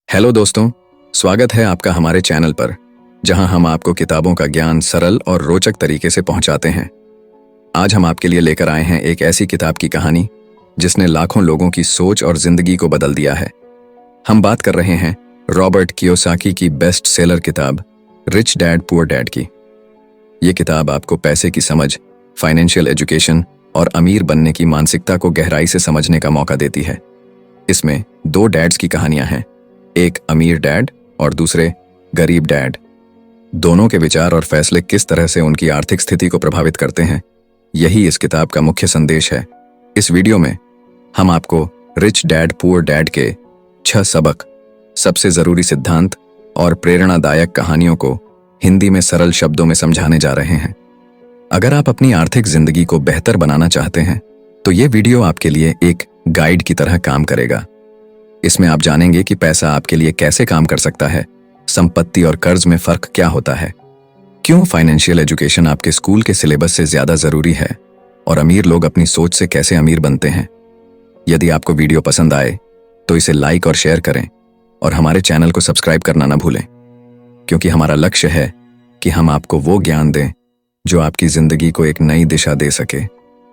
Hello दोस्तों, स्वागत है आपका हमारे चैनल पर, जहां हम आपको किताबों का ज्ञान सरल और रोचक तरीके से पहुंचाते हैं। आज हम आपके लिए लेकर आए हैं एक ऐसी किताब की कहानी जिसने लाखों लोगों की सोच और जिंदगी को बदल दिया है। हम बात कर रहे हैं रॉबर्ट कियोसाकी की बेस्ट सेलर किताब रिच डैड पुअर डैड की। ये किताब आपको पैसे की समझ, फाइनेंशियल एजुकेशन और अमीर बनने की मानसिकता को गहराई से समझने का मौका देती है। इसमें दो डैड्स की कहानियां हैं, एक अमीर डैड और दूसरे गरीब डैड। दोनों के विचार और फैसले किस तरह से उनकी आर्थिक स्थिति को प्रभावित करते हैं, यही इस किताब का मुख्य संदेश है। इस वीडियो में हम आपको रिच डैड पुअर डैड के 6 सबक, सबसे जरूरी सिद्धांत और प्रेरणादायक कहानियों को हिंदी में सरल शब्दों में समझाने जा रहे हैं। अगर आप अपनी आर्थिक जिंदगी को बेहतर बनाना चाहते हैं तो ये वीडियो आपके लिए एक गाइड की तरह काम करेगा। इसमें आप जानेंगे कि पैसा आपके लिए कैसे काम कर सकता है, संपत्ति और कर्ज में फर्क क्या होता है, क्यों फाइनेंशियल एजुकेशन आपके स्कूल के सिलेबस से ज्यादा जरूरी है और अमीर लोग अपनी सोच से कैसे अमीर बनते हैं। यदि आपको वीडियो पसंद आए तो इसे लाइक और शेयर करें और हमारे चैनल को सब्सक्राइब करना ना भूलें, क्योंकि हमारा लक्ष्य है कि हम आपको वो ज्ञान दें जो आपकी जिंदगी को एक नई दिशा दे सके।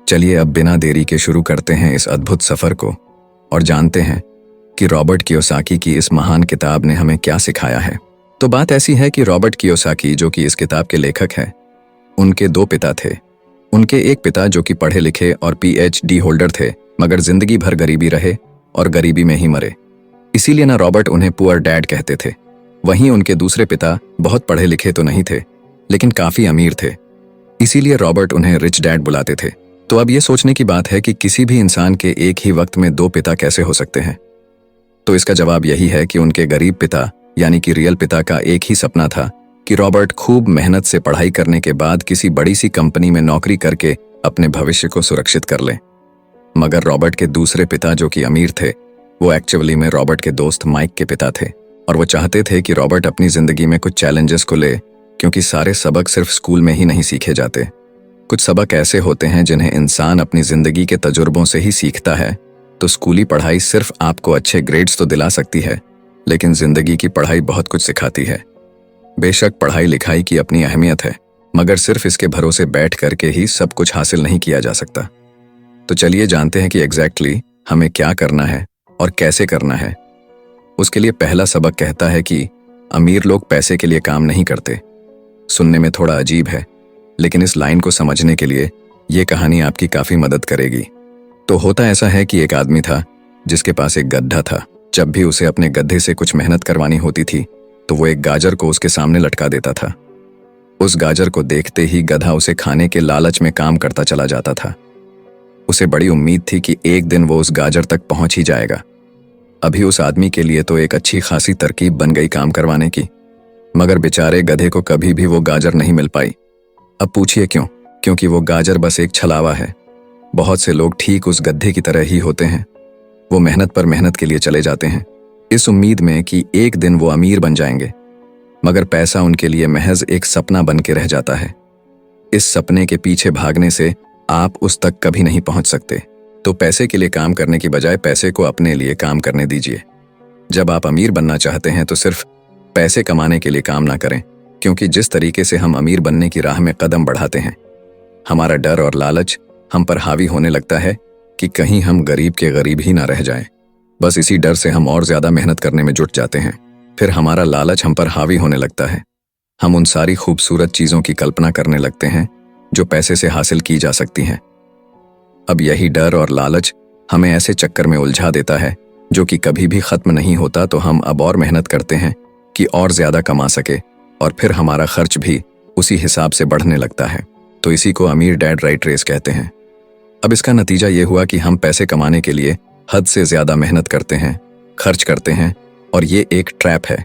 चलिए अब बिना देरी के शुरू करते हैं इस अद्भुत सफर को और जानते हैं कि रॉबर्ट कियोसाकी की इस महान किताब ने हमें क्या सिखाया है। तो बात ऐसी है कि रॉबर्ट कियोसाकी, जो कि इस किताब के लेखक हैं, उनके 2 पिता थे। उनके एक पिता जो कि पढ़े लिखे और PhD होल्डर थे, मगर जिंदगी भर गरीबी रहे और गरीबी में ही मरे, इसीलिए ना रॉबर्ट उन्हें पुअर डैड कहते थे। वहीं उनके दूसरे पिता बहुत पढ़े लिखे तो नहीं थे, लेकिन काफी अमीर थे, इसीलिए रॉबर्ट उन्हें रिच डैड बुलाते थे। तो अब ये सोचने की बात है कि किसी भी इंसान के एक ही वक्त में 2 पिता कैसे हो सकते हैं। तो इसका जवाब यही है कि उनके गरीब पिता यानी कि रियल पिता का एक ही सपना था कि रॉबर्ट खूब मेहनत से पढ़ाई करने के बाद किसी बड़ी सी कंपनी में नौकरी करके अपने भविष्य को सुरक्षित कर ले। मगर रॉबर्ट के दूसरे पिता जो कि अमीर थे, वो एक्चुअली में रॉबर्ट के दोस्त माइक के पिता थे और वो चाहते थे कि रॉबर्ट अपनी जिंदगी में कुछ चैलेंजेस को ले, क्योंकि सारे सबक सिर्फ स्कूल में ही नहीं सीखे जाते। कुछ सबक ऐसे होते हैं जिन्हें इंसान अपनी जिंदगी के तजुर्बों से ही सीखता है। तो स्कूली पढ़ाई सिर्फ आपको अच्छे ग्रेड्स तो दिला सकती है, लेकिन जिंदगी की पढ़ाई बहुत कुछ सिखाती है। बेशक पढ़ाई लिखाई की अपनी अहमियत है, मगर सिर्फ इसके भरोसे बैठ करके ही सब कुछ हासिल नहीं किया जा सकता। तो चलिए जानते हैं कि एग्जैक्टली हमें क्या करना है और कैसे करना है। उसके लिए पहला सबक कहता है कि अमीर लोग पैसे के लिए काम नहीं करते। सुनने में थोड़ा अजीब है, लेकिन इस लाइन को समझने के लिए ये कहानी आपकी काफी मदद करेगी। तो होता ऐसा है कि एक आदमी था जिसके पास एक गड्ढा था। जब भी उसे अपने गड्ढे से कुछ मेहनत करवानी होती थी तो वो एक गाजर को उसके सामने लटका देता था। उस गाजर को देखते ही गधा उसे खाने के लालच में काम करता चला जाता था। उसे बड़ी उम्मीद थी कि एक दिन वो उस गाजर तक पहुंच ही जाएगा। अभी उस आदमी के लिए तो एक अच्छी खासी तरकीब बन गई काम करवाने की, मगर बेचारे गधे को कभी भी वो गाजर नहीं मिल पाई। अब पूछिए क्यों? क्योंकि वो गाजर बस एक छलावा है। बहुत से लोग ठीक उस गधे की तरह ही होते हैं। वो मेहनत पर मेहनत के लिए चले जाते हैं, इस उम्मीद में कि एक दिन वो अमीर बन जाएंगे, मगर पैसा उनके लिए महज एक सपना बन के रह जाता है। इस सपने के पीछे भागने से आप उस तक कभी नहीं पहुंच सकते। तो पैसे के लिए काम करने की बजाय पैसे को अपने लिए काम करने दीजिए। जब आप अमीर बनना चाहते हैं तो सिर्फ पैसे कमाने के लिए काम ना करें, क्योंकि जिस तरीके से हम अमीर बनने की राह में कदम बढ़ाते हैं, हमारा डर और लालच हम पर हावी होने लगता है कि कहीं हम गरीब के गरीब ही ना रह जाएं। बस इसी डर से हम और ज्यादा मेहनत करने में जुट जाते हैं। फिर हमारा लालच हम पर हावी होने लगता है। हम उन सारी खूबसूरत चीजों की कल्पना करने लगते हैं जो पैसे से हासिल की जा सकती हैं। अब यही डर और लालच हमें ऐसे चक्कर में उलझा देता है जो कि कभी भी खत्म नहीं होता। तो हम अब और मेहनत करते हैं कि और ज्यादा कमा सके, और फिर हमारा खर्च भी उसी हिसाब से बढ़ने लगता है। तो इसी को अमीर डैड राइट रेस कहते हैं। अब इसका नतीजा ये हुआ कि हम पैसे कमाने के लिए हद से ज्यादा मेहनत करते हैं, खर्च करते हैं, और ये एक ट्रैप है,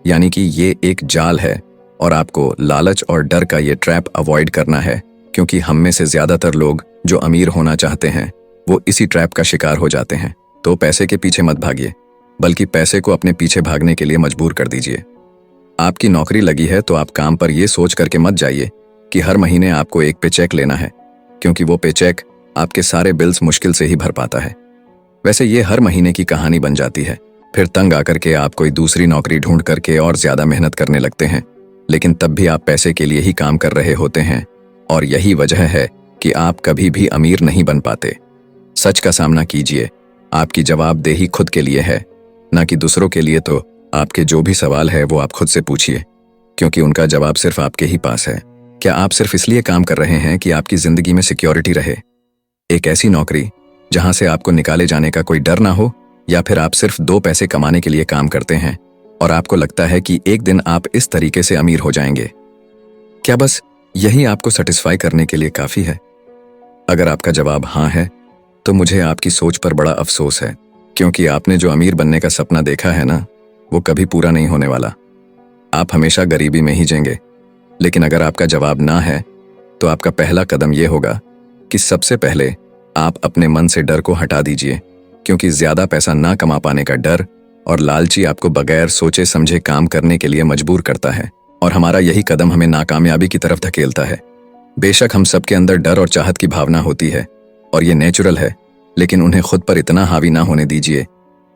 यानी कि ये एक जाल है। और आपको लालच और डर का ये ट्रैप अवॉइड करना है, क्योंकि हम में से ज्यादातर लोग जो अमीर होना चाहते हैं वो इसी ट्रैप का शिकार हो जाते हैं। तो पैसे के पीछे मत भागिए, बल्कि पैसे को अपने पीछे भागने के लिए मजबूर कर दीजिए। आपकी नौकरी लगी है तो आप काम पर यह सोच करके मत जाइए कि हर महीने आपको एक पे चेक लेना है, क्योंकि वो पे चेक आपके सारे बिल्स मुश्किल से ही भर पाता है। वैसे ये हर महीने की कहानी बन जाती है, फिर तंग आकर के आप कोई दूसरी नौकरी ढूंढ करके और ज्यादा मेहनत करने लगते हैं, लेकिन तब भी आप पैसे के लिए ही काम कर रहे होते हैं और यही वजह है कि आप कभी भी अमीर नहीं बन पाते। सच का सामना कीजिए, आपकी जवाबदेही खुद के लिए है, ना कि दूसरों के लिए। तो आपके जो भी सवाल है वो आप खुद से पूछिए, क्योंकि उनका जवाब सिर्फ आपके ही पास है। क्या आप सिर्फ इसलिए काम कर रहे हैं कि आपकी जिंदगी में सिक्योरिटी रहे, एक ऐसी नौकरी जहां से आपको निकाले जाने का कोई डर ना हो, या फिर आप सिर्फ 2 पैसे कमाने के लिए काम करते हैं और आपको लगता है कि एक दिन आप इस तरीके से अमीर हो जाएंगे? क्या बस यही आपको सेटिस्फाई करने के लिए काफी है? अगर आपका जवाब हाँ है, तो मुझे आपकी सोच पर बड़ा अफसोस है, क्योंकि आपने जो अमीर बनने का सपना देखा है ना, वो कभी पूरा नहीं होने वाला। आप हमेशा गरीबी में ही जिएंगे। लेकिन अगर आपका जवाब ना है, तो आपका पहला कदम यह होगा कि सबसे पहले आप अपने मन से डर को हटा दीजिए, क्योंकि ज्यादा पैसा ना कमा पाने का डर और लालची आपको बगैर सोचे समझे काम करने के लिए मजबूर करता है, और हमारा यही कदम हमें नाकामयाबी की तरफ धकेलता है। बेशक हम सबके अंदर डर और चाहत की भावना होती है और ये नेचुरल है, लेकिन उन्हें खुद पर इतना हावी ना होने दीजिए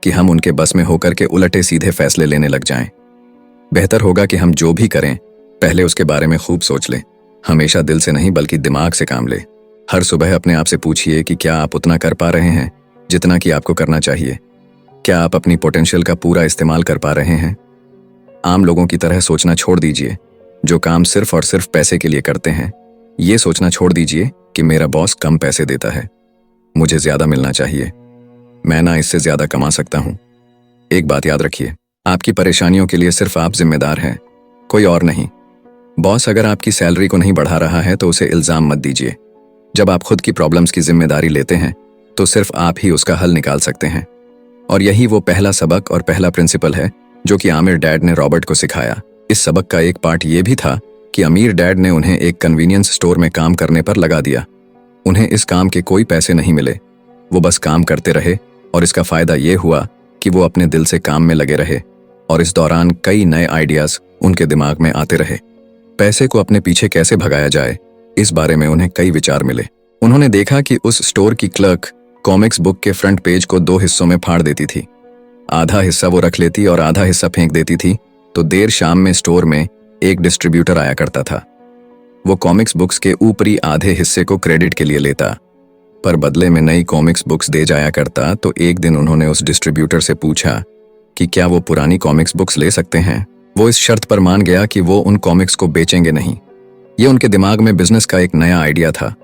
कि हम उनके बस में होकर के उलटे सीधे फैसले लेने लग जाएं। बेहतर होगा कि हम जो भी करें पहले उसके बारे में खूब सोच लें, हमेशा दिल से नहीं बल्कि दिमाग से काम लें। हर सुबह अपने आप से पूछिए कि क्या आप उतना कर पा रहे हैं जितना कि आपको करना चाहिए? क्या आप अपनी पोटेंशियल का पूरा इस्तेमाल कर पा रहे हैं? आम लोगों की तरह सोचना छोड़ दीजिए, जो काम सिर्फ और सिर्फ पैसे के लिए करते हैं। ये सोचना छोड़ दीजिए कि मेरा बॉस कम पैसे देता है, मुझे ज्यादा मिलना चाहिए, मैं ना इससे ज्यादा कमा सकता हूं। एक बात याद रखिए, आपकी परेशानियों के लिए सिर्फ आप जिम्मेदार हैं, कोई और नहीं। बॉस अगर आपकी सैलरी को नहीं बढ़ा रहा है तो उसे इल्जाम मत दीजिए। जब आप खुद की प्रॉब्लम्स की जिम्मेदारी लेते हैं तो सिर्फ आप ही उसका हल निकाल सकते हैं। और यही वो पहला सबक और पहला प्रिंसिपल है जो कि आमिर डैड ने रॉबर्ट को सिखाया। इस सबक का एक पार्ट ये भी था कि अमीर डैड ने उन्हें एक कन्वीनियंस स्टोर में काम करने पर लगा दिया। उन्हें इस काम के कोई पैसे नहीं मिले, वो बस काम करते रहे, और इसका फायदा ये हुआ कि वो अपने दिल से काम में लगे रहे, और इस दौरान कई नए आइडियाज उनके दिमाग में आते रहे। पैसे को अपने पीछे कैसे भगाया जाए, इस बारे में उन्हें कई विचार मिले। उन्होंने देखा कि उस स्टोर की क्लर्क कॉमिक्स बुक के फ्रंट पेज को 2 हिस्सों में फाड़ देती थी। आधा हिस्सा वो रख लेती और आधा हिस्सा फेंक देती थी, तो देर शाम में स्टोर में एक डिस्ट्रीब्यूटर आया करता था। वो कॉमिक्स बुक्स के ऊपरी आधे हिस्से को क्रेडिट के लिए लेता, पर बदले में नई कॉमिक्स बुक्स दे जाया करता। तो एक दिन उन्होंने उस डिस्ट्रीब्यूटर से पूछा कि क्या वो पुरानी कॉमिक्स बुक्स ले सकते हैं। वो इस शर्त पर मान गया कि वो उन कॉमिक्स को बेचेंगे नहीं। ये उनके दिमाग में बिजनेस का एक नया आइडिया था।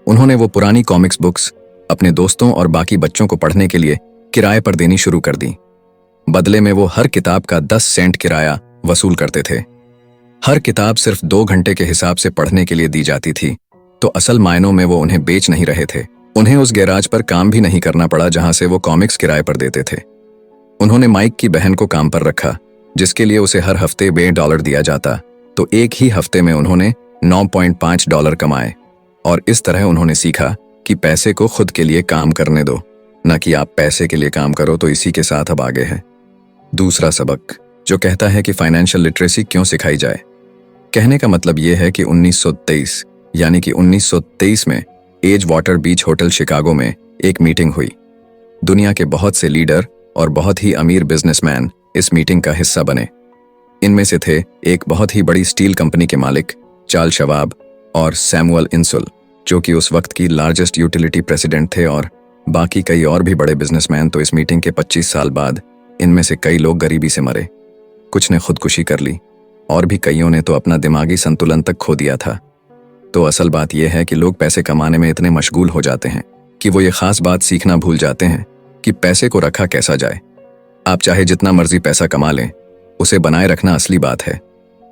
उन्होंने वो पुरानी कॉमिक्स बुक्स अपने दोस्तों और बाकी बच्चों को पढ़ने के लिए किराए पर देनी शुरू कर दी। बदले में वो हर किताब का 10 सेंट किराया वसूल करते थे। हर किताब सिर्फ 2 घंटे के हिसाब से पढ़ने के लिए दी जाती थी, तो असल मायनों में वो उन्हें बेच नहीं रहे थे। उन्हें उस गैराज पर काम भी नहीं करना पड़ा जहां से वो कॉमिक्स किराए पर देते थे। उन्होंने माइक की बहन को काम पर रखा, जिसके लिए उसे हर हफ्ते $2 दिया जाता, तो एक ही हफ्ते में उन्होंने $9.5 कमाए। और इस तरह उन्होंने सीखा कि पैसे को खुद के लिए काम करने दो, न कि आप पैसे के लिए काम करो। तो इसी के साथ अब आगे है दूसरा सबक, जो कहता है कि फाइनेंशियल लिटरेसी क्यों सिखाई जाए। कहने का मतलब यह है कि 1923 यानी कि 1923 में एज वाटर बीच होटल शिकागो में एक मीटिंग हुई। दुनिया के बहुत से लीडर और बहुत ही अमीर बिजनेसमैन इस मीटिंग का हिस्सा बने। इनमें से थे एक बहुत ही बड़ी स्टील कंपनी के मालिक चार्ल्स शवाब और सैमुअल इंसुल, जो कि उस वक्त की लार्जेस्ट यूटिलिटी प्रेसिडेंट थे, और बाकी कई और भी बड़े बिजनेसमैन। तो इस मीटिंग के 25 साल बाद इनमें से कई लोग गरीबी से मरे, कुछ ने खुदकुशी कर ली, और भी कईयों ने तो अपना दिमागी संतुलन तक खो दिया था। तो असल बात यह है कि लोग पैसे कमाने में इतने मशगूल हो जाते हैं कि वो ये खास बात सीखना भूल जाते हैं कि पैसे को रखा कैसा जाए। आप चाहे जितना मर्जी पैसा कमा लें, उसे बनाए रखना असली बात है।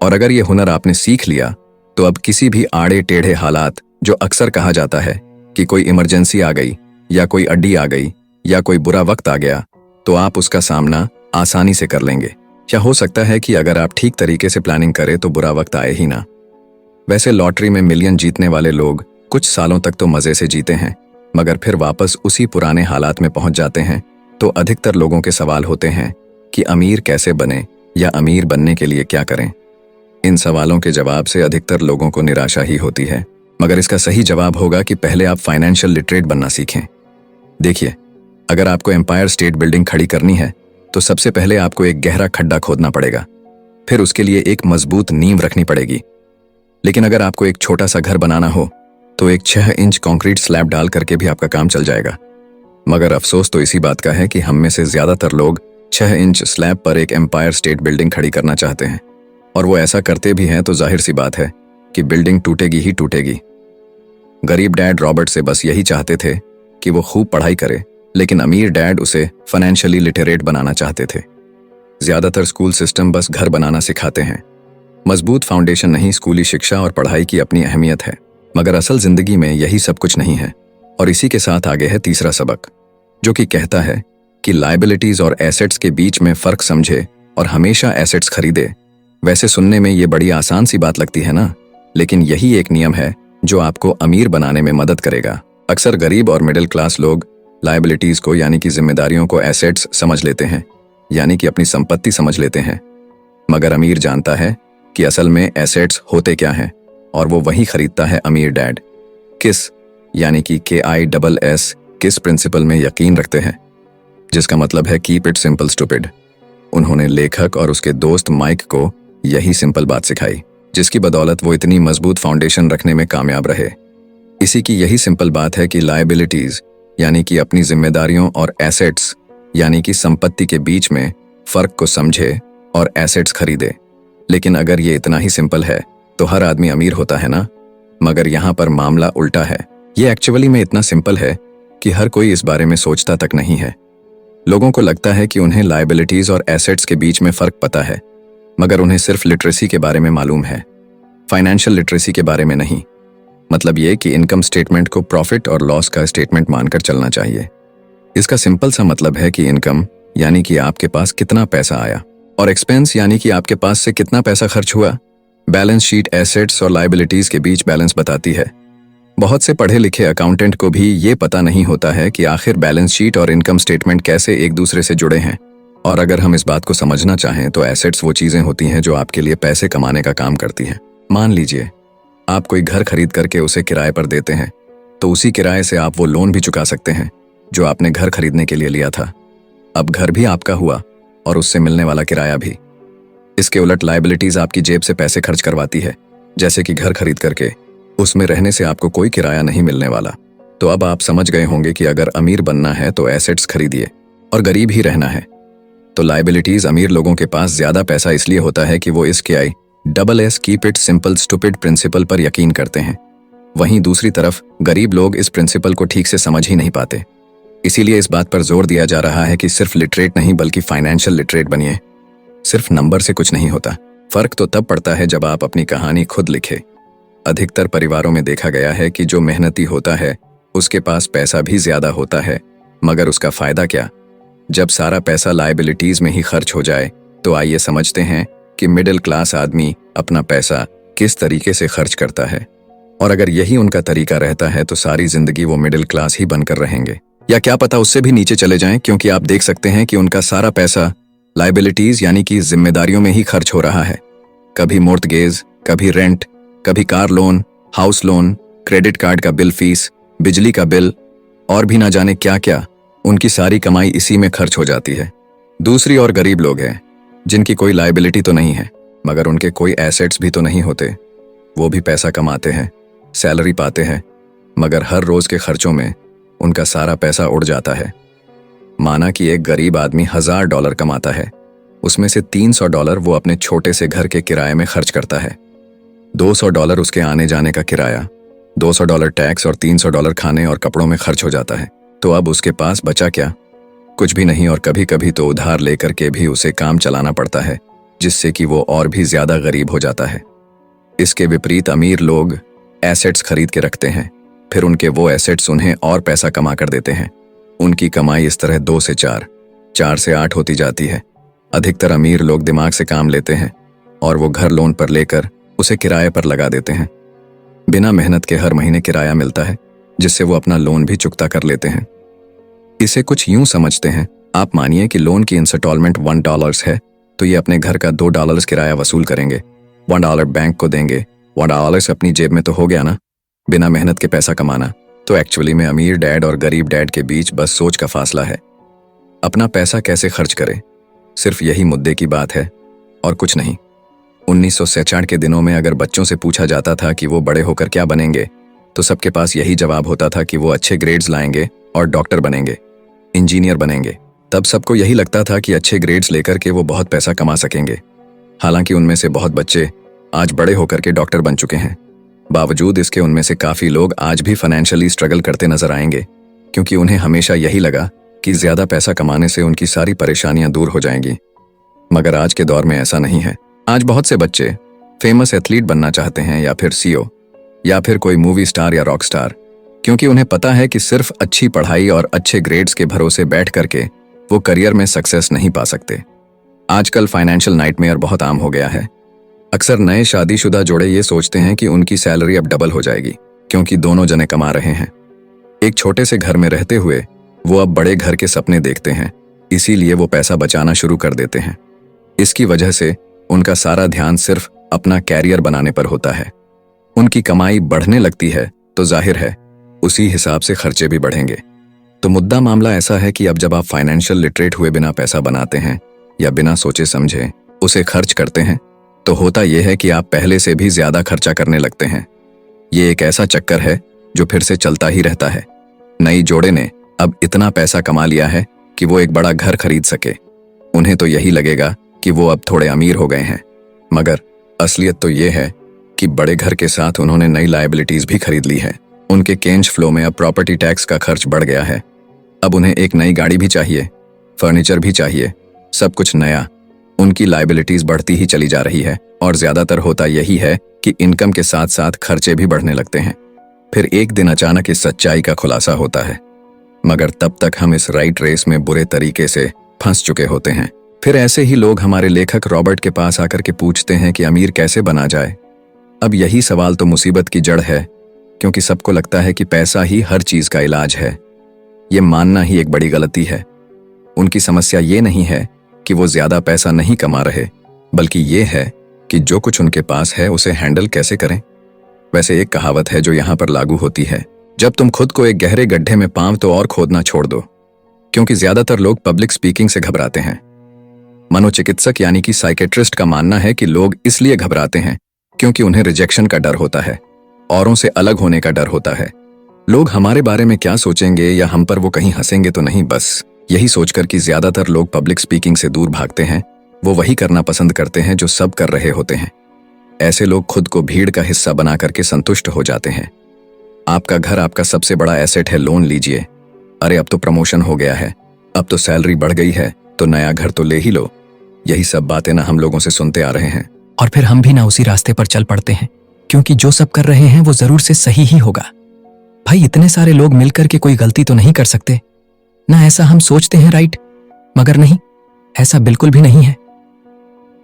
और अगर ये हुनर आपने सीख लिया, तो अब किसी भी आड़े टेढ़े हालात, जो अक्सर कहा जाता है कि कोई इमरजेंसी आ गई या कोई अड्डी आ गई या कोई बुरा वक्त आ गया, तो आप उसका सामना आसानी से कर लेंगे। या हो सकता है कि अगर आप ठीक तरीके से प्लानिंग करें तो बुरा वक्त आए ही ना। वैसे लॉटरी में मिलियन जीतने वाले लोग कुछ सालों तक तो मजे से जीते हैं, मगर फिर वापस उसी पुराने हालात में पहुंच जाते हैं। तो अधिकतर लोगों के सवाल होते हैं कि अमीर कैसे बने या अमीर बनने के लिए क्या करें। इन सवालों के जवाब से अधिकतर लोगों को निराशा ही होती है, मगर इसका सही जवाब होगा कि पहले आप फाइनेंशियल लिटरेट बनना सीखें। देखिए, अगर आपको एम्पायर स्टेट बिल्डिंग खड़ी करनी है तो सबसे पहले आपको एक गहरा खड्डा खोदना पड़ेगा, फिर उसके लिए एक मजबूत नींव रखनी पड़ेगी। लेकिन अगर आपको एक छोटा सा घर बनाना हो तो एक 6 इंच कंक्रीट स्लैब डाल करके भी आपका काम चल जाएगा। मगर अफसोस तो इसी बात का है कि हम में से ज्यादातर लोग 6 इंच स्लैब पर एक एम्पायर स्टेट बिल्डिंग खड़ी करना चाहते हैं, और वो ऐसा करते भी हैं तो जाहिर सी बात है कि बिल्डिंग टूटेगी ही टूटेगी। गरीब डैड रॉबर्ट से बस यही चाहते थे कि वो खूब पढ़ाई करे, लेकिन अमीर डैड उसे फाइनेंशियली लिटरेट बनाना चाहते थे। ज्यादातर स्कूल सिस्टम बस घर बनाना सिखाते हैं, मजबूत फाउंडेशन नहीं। स्कूली शिक्षा और पढ़ाई की अपनी अहमियत है, मगर असल जिंदगी में यही सब कुछ नहीं है। और इसी के साथ आगे है तीसरा सबक, जो कि कहता है कि लायबिलिटीज और एसेट्स के बीच में फर्क समझे और हमेशा एसेट्स खरीदे। वैसे सुनने में ये बड़ी आसान सी बात लगती है ना, लेकिन यही एक नियम है जो आपको अमीर बनाने में मदद करेगा। अक्सर गरीब और मिडिल क्लास लोग लायबिलिटीज को यानी कि जिम्मेदारियों को एसेट्स समझ लेते हैं, यानी कि अपनी संपत्ति समझ लेते हैं। मगर अमीर जानता है कि असल में एसेट्स होते क्या हैं, और वो वही खरीदता है अमीर डैड। किस यानी कि KISS किस प्रिंसिपल में यकीन रखते हैं, जिसका मतलब है कीप इट सिंपल स्टूपिड। उन्होंने लेखक और उसके दोस्त माइक को यही सिंपल बात सिखाई, जिसकी बदौलत वो इतनी मजबूत फाउंडेशन रखने में कामयाब रहे। इसी की यही सिंपल बात है कि लायबिलिटीज यानी कि अपनी जिम्मेदारियों और एसेट्स यानी कि संपत्ति के बीच में फर्क को समझे और एसेट्स खरीदे। लेकिन अगर ये इतना ही सिंपल है तो हर आदमी अमीर होता है ना। मगर यहाँ पर मामला उल्टा है। ये एक्चुअली में इतना सिंपल है कि हर कोई इस बारे में सोचता तक नहीं है। लोगों को लगता है कि उन्हें लायबिलिटीज और एसेट्स के बीच में फर्क पता है, मगर उन्हें सिर्फ लिटरेसी के बारे में मालूम है, फाइनेंशियल लिटरेसी के बारे में नहीं। मतलब ये कि इनकम स्टेटमेंट को प्रॉफिट और लॉस का स्टेटमेंट मानकर चलना चाहिए। इसका सिंपल सा मतलब है कि इनकम यानी कि आपके पास कितना पैसा आया, और एक्सपेंस यानी कि आपके पास से कितना पैसा खर्च हुआ। बैलेंस शीट एसेट्स और लायबिलिटीज के बीच बैलेंस बताती है। बहुत से पढ़े लिखे अकाउंटेंट को भी ये पता नहीं होता है कि आखिर बैलेंस शीट और इनकम स्टेटमेंट कैसे एक दूसरे से जुड़े हैं। और अगर हम इस बात को समझना चाहें तो एसेट्स वो चीजें होती हैं जो आपके लिए पैसे कमाने का काम करती हैं। मान लीजिए आप कोई घर खरीद करके उसे किराए पर देते हैं, तो उसी किराए से आप वो लोन भी चुका सकते हैं जो आपने घर खरीदने के लिए लिया था। अब घर भी आपका हुआ और उससे मिलने वाला किराया भी। इसके उलट लायबिलिटीज आपकी जेब से पैसे खर्च करवाती है, जैसे कि घर खरीद करके उसमें रहने से आपको कोई किराया नहीं मिलने वाला। तो अब आप समझ गए होंगे कि अगर अमीर बनना है तो एसेट्स खरीदिए, और गरीब ही रहना है तो लायबिलिटीज। अमीर लोगों के पास ज्यादा पैसा इसलिए होता है कि वो इस KISS keep it simple stupid principle पर यकीन करते हैं। वहीं दूसरी तरफ गरीब लोग इस प्रिंसिपल को ठीक से समझ ही नहीं पाते। इसीलिए इस बात पर जोर दिया जा रहा है कि सिर्फ लिटरेट नहीं बल्कि फाइनेंशियल लिटरेट बनिए। सिर्फ नंबर से कुछ नहीं होता। फर्क तो तब पड़ता है जब आप अपनी कहानी खुद लिखे। अधिकतर परिवारों में देखा गया है कि जो मेहनती होता है उसके पास पैसा भी ज्यादा होता है, मगर उसका फायदा क्या? जब सारा पैसा लायबिलिटीज में ही खर्च हो जाए तो आइए समझते हैं कि मिडिल क्लास आदमी अपना पैसा किस तरीके से खर्च करता है। और अगर यही उनका तरीका रहता है तो सारी जिंदगी वो मिडिल क्लास ही बनकर रहेंगे, या क्या पता उससे भी नीचे चले जाएं, क्योंकि आप देख सकते हैं कि उनका सारा पैसा लायबिलिटीज यानी कि जिम्मेदारियों में ही खर्च हो रहा है। कभी मोर्टगेज, कभी रेंट, कभी car loan, house loan, credit card का बिल फीस, बिजली का बिल और भी ना जाने क्या क्या। उनकी सारी कमाई इसी में खर्च हो जाती है। दूसरी ओर गरीब लोग हैं जिनकी कोई लायबिलिटी तो नहीं है, मगर उनके कोई एसेट्स भी तो नहीं होते। वो भी पैसा कमाते हैं, सैलरी पाते हैं, मगर हर रोज के खर्चों में उनका सारा पैसा उड़ जाता है। माना कि एक गरीब आदमी $1000 कमाता है, उसमें से $300 वो अपने छोटे से घर के किराए में खर्च करता है, $200 उसके आने जाने का किराया, $200 टैक्स और $300 खाने और कपड़ों में खर्च हो जाता है। तो अब उसके पास बचा क्या? कुछ भी नहीं। और कभी कभी तो उधार लेकर के भी उसे काम चलाना पड़ता है, जिससे कि वो और भी ज्यादा गरीब हो जाता है। इसके विपरीत अमीर लोग एसेट्स खरीद के रखते हैं, फिर उनके वो एसेट्स उन्हें और पैसा कमा कर देते हैं। उनकी कमाई इस तरह 2 से 4, 4 से 8 होती जाती है। अधिकतर अमीर लोग दिमाग से काम लेते हैं और वो घर लोन पर लेकर उसे किराए पर लगा देते हैं। बिना मेहनत के हर महीने किराया मिलता है, जिससे वो अपना लोन भी चुकता कर लेते हैं। इसे कुछ यूं समझते हैं, आप मानिए कि लोन की इंस्टॉलमेंट $1 है, तो ये अपने घर का $2 किराया वसूल करेंगे, $1 बैंक को देंगे, $1 अपनी जेब में तो हो गया ना, बिना मेहनत के पैसा कमाना। तो एक्चुअली में अमीर डैड और गरीब डैड के बीच बस सोच का फासला है। अपना पैसा कैसे खर्च करें सिर्फ यही मुद्दे की बात है और कुछ नहीं। 1966 के दिनों में अगर बच्चों से पूछा जाता था कि वो बड़े होकर क्या बनेंगे, तो सबके पास यही जवाब होता था कि वो अच्छे ग्रेड्स लाएंगे और डॉक्टर बनेंगे, इंजीनियर बनेंगे। तब सबको यही लगता था कि अच्छे ग्रेड्स लेकर के वो बहुत पैसा कमा सकेंगे। हालांकि उनमें से बहुत बच्चे आज बड़े होकर के डॉक्टर बन चुके हैं। बावजूद इसके उनमें से काफी लोग आज भी फाइनेंशियली स्ट्रगल करते नजर आएंगे, क्योंकि उन्हें हमेशा यही लगा कि ज्यादा पैसा कमाने से उनकी सारी परेशानियां दूर हो जाएंगी। मगर आज के दौर में ऐसा नहीं है। आज बहुत से बच्चे फेमस एथलीट बनना चाहते हैं, या फिर सीईओ, या फिर कोई मूवी स्टार या रॉक स्टार, क्योंकि उन्हें पता है कि सिर्फ अच्छी पढ़ाई और अच्छे ग्रेड्स के भरोसे बैठ करके वो करियर में सक्सेस नहीं पा सकते। आजकल फाइनेंशियल नाइटमेयर बहुत आम हो गया है। अक्सर नए शादीशुदा जोड़े ये सोचते हैं कि उनकी सैलरी अब डबल हो जाएगी, क्योंकि दोनों जने कमा रहे हैं। एक छोटे से घर में रहते हुए वो अब बड़े घर के सपने देखते हैं, इसीलिए वो पैसा बचाना शुरू कर देते हैं। इसकी वजह से उनका सारा ध्यान सिर्फ अपना कैरियर बनाने पर होता है। उनकी कमाई बढ़ने लगती है तो जाहिर है उसी हिसाब से खर्चे भी बढ़ेंगे। तो मुद्दा मामला ऐसा है कि अब जब आप फाइनेंशियल लिटरेट हुए बिना पैसा बनाते हैं या बिना सोचे समझे उसे खर्च करते हैं, तो होता यह है कि आप पहले से भी ज्यादा खर्चा करने लगते हैं। ये एक ऐसा चक्कर है जो फिर से चलता ही रहता है। नई जोड़े ने अब इतना पैसा कमा लिया है कि वो एक बड़ा घर खरीद सके। उन्हें तो यही लगेगा कि वो अब थोड़े अमीर हो गए हैं, मगर असलियत तो ये है कि बड़े घर के साथ उन्होंने नई लायबिलिटीज भी खरीद ली है। उनके कैश फ्लो में अब प्रॉपर्टी टैक्स का खर्च बढ़ गया है। अब उन्हें एक नई गाड़ी भी चाहिए, फर्नीचर भी चाहिए, सब कुछ नया। उनकी लायबिलिटीज बढ़ती ही चली जा रही है और ज्यादातर होता यही है कि इनकम के साथ साथ खर्चे भी बढ़ने लगते हैं। फिर एक दिन अचानक इस सच्चाई का खुलासा होता है, मगर तब तक हम इस राइट रेस में बुरे तरीके से फंस चुके होते हैं। फिर ऐसे ही लोग हमारे लेखक रॉबर्ट के पास आकर के पूछते हैं कि अमीर कैसे बना जाए। अब यही सवाल तो मुसीबत की जड़ है, क्योंकि सबको लगता है कि पैसा ही हर चीज का इलाज है। ये मानना ही एक बड़ी गलती है। उनकी समस्या ये नहीं है कि वो ज्यादा पैसा नहीं कमा रहे, बल्कि ये है कि जो कुछ उनके पास है उसे हैंडल कैसे करें। वैसे एक कहावत है जो यहाँ पर लागू होती है, जब तुम खुद को एक गहरे गड्ढे में पांव तो और खोदना छोड़ दो। क्योंकि ज्यादातर लोग पब्लिक स्पीकिंग से घबराते हैं। मनोचिकित्सक यानी कि साइकेट्रिस्ट का मानना है कि लोग इसलिए घबराते हैं क्योंकि उन्हें रिजेक्शन का डर होता है, औरों से अलग होने का डर होता है। लोग हमारे बारे में क्या सोचेंगे या हम पर वो कहीं हंसेंगे तो नहीं, बस यही सोचकर कि ज्यादातर लोग पब्लिक स्पीकिंग से दूर भागते हैं। वो वही करना पसंद करते हैं जो सब कर रहे होते हैं। ऐसे लोग खुद को भीड़ का हिस्सा बना करके संतुष्ट हो जाते हैं। आपका घर आपका सबसे बड़ा एसेट है, लोन लीजिए। अरे अब तो प्रमोशन हो गया है, अब तो सैलरी बढ़ गई है, तो नया घर तो ले ही लो। यही सब बातें ना हम लोगों से सुनते आ रहे हैं, और फिर हम भी ना उसी रास्ते पर चल पड़ते हैं, क्योंकि जो सब कर रहे हैं वो जरूर से सही ही होगा। भाई इतने सारे लोग मिलकर के कोई गलती तो नहीं कर सकते ना, ऐसा हम सोचते हैं, राइट? मगर नहीं, ऐसा बिल्कुल भी नहीं है।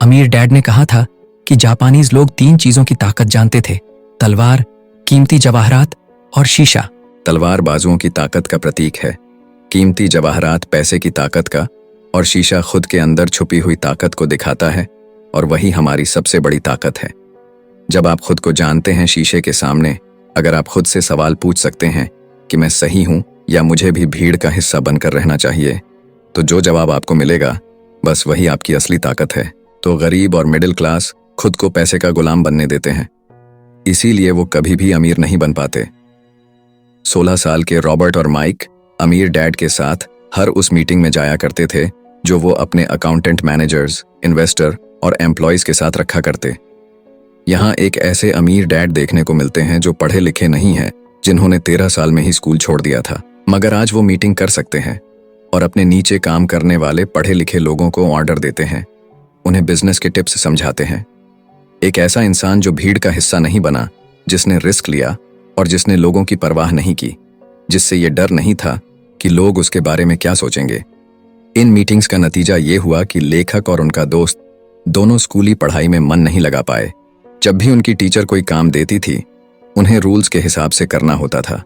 अमीर डैड ने कहा था कि जापानीज लोग 3 चीजों की ताकत जानते थे, तलवार, कीमती जवाहरात और शीशा। तलवार बाजुओं की ताकत का प्रतीक है, कीमती जवाहरात पैसे की ताकत का, और शीशा खुद के अंदर छुपी हुई ताकत को दिखाता है, और वही हमारी सबसे बड़ी ताकत है। जब आप खुद को जानते हैं शीशे के सामने, अगर आप खुद से सवाल पूछ सकते हैं कि मैं सही हूं या मुझे भी भीड़ का हिस्सा बनकर रहना चाहिए, तो जो जवाब आपको मिलेगा बस वही आपकी असली ताकत है। तो गरीब और मिडिल क्लास खुद को पैसे का गुलाम बनने देते हैं, इसीलिए वो कभी भी अमीर नहीं बन पाते। 16 साल के रॉबर्ट और माइक अमीर डैड के साथ हर उस मीटिंग में जाया करते थे जो वो अपने अकाउंटेंट, मैनेजर्स, इन्वेस्टर और एम्प्लॉयज के साथ रखा करते। यहाँ एक ऐसे अमीर डैड देखने को मिलते हैं जो पढ़े लिखे नहीं हैं, जिन्होंने 13 साल में ही स्कूल छोड़ दिया था, मगर आज वो मीटिंग कर सकते हैं और अपने नीचे काम करने वाले पढ़े लिखे लोगों को ऑर्डर देते हैं, उन्हें बिजनेस के टिप्स समझाते हैं। एक ऐसा इंसान जो भीड़ का हिस्सा नहीं बना, जिसने रिस्क लिया और जिसने लोगों की परवाह नहीं की, जिससे ये डर नहीं था कि लोग उसके बारे में क्या सोचेंगे। इन मीटिंग्स का नतीजा ये हुआ कि लेखक और उनका दोस्त दोनों स्कूली पढ़ाई में मन नहीं लगा पाए। जब भी उनकी टीचर कोई काम देती थी, उन्हें रूल्स के हिसाब से करना होता था,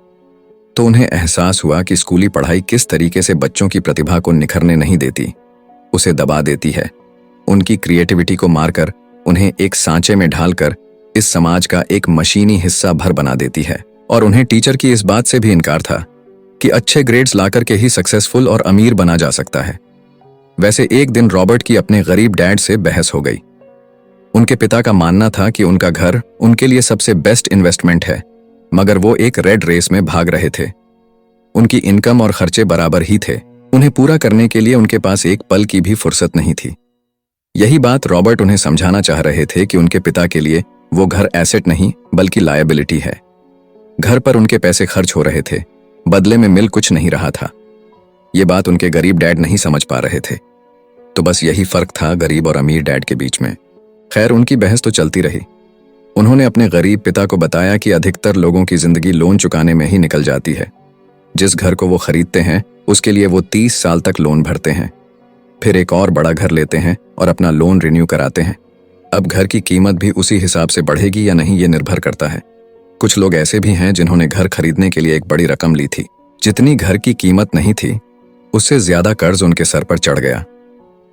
तो उन्हें एहसास हुआ कि स्कूली पढ़ाई किस तरीके से बच्चों की प्रतिभा को निखरने नहीं देती, उसे दबा देती है। उनकी क्रिएटिविटी को मारकर उन्हें एक सांचे में ढालकर इस समाज का एक मशीनी हिस्सा भर बना देती है। और उन्हें टीचर की इस बात से भी इनकार था कि अच्छे ग्रेड्स लाकर के ही सक्सेसफुल और अमीर बना जा सकता है। वैसे एक दिन रॉबर्ट की अपने गरीब डैड से बहस हो गई। उनके पिता का मानना था कि उनका घर उनके लिए सबसे बेस्ट इन्वेस्टमेंट है, मगर वो एक रेड रेस में भाग रहे थे। उनकी इनकम और खर्चे बराबर ही थे। उन्हें पूरा करने के लिए उनके पास एक पल की भी फुर्सत नहीं थी। यही बात रॉबर्ट उन्हें समझाना चाह रहे थे कि उनके पिता के लिए वो घर एसेट नहीं बल्कि लायबिलिटी है। घर पर उनके पैसे खर्च हो रहे थे, बदले में मिल कुछ नहीं रहा था। ये बात उनके गरीब डैड नहीं समझ पा रहे थे। तो बस यही फर्क था गरीब और अमीर डैड के बीच में। खैर, उनकी बहस तो चलती रही। उन्होंने अपने गरीब पिता को बताया कि अधिकतर लोगों की जिंदगी लोन चुकाने में ही निकल जाती है। जिस घर को वो खरीदते हैं उसके लिए वो 30 साल तक लोन भरते हैं, फिर एक और बड़ा घर लेते हैं और अपना लोन रिन्यू कराते हैं। अब घर की कीमत भी उसी हिसाब से बढ़ेगी या नहीं ये निर्भर करता है। कुछ लोग ऐसे भी हैं जिन्होंने घर खरीदने के लिए एक बड़ी रकम ली थी। जितनी घर की कीमत नहीं थी उससे ज्यादा कर्ज उनके सर पर चढ़ गया।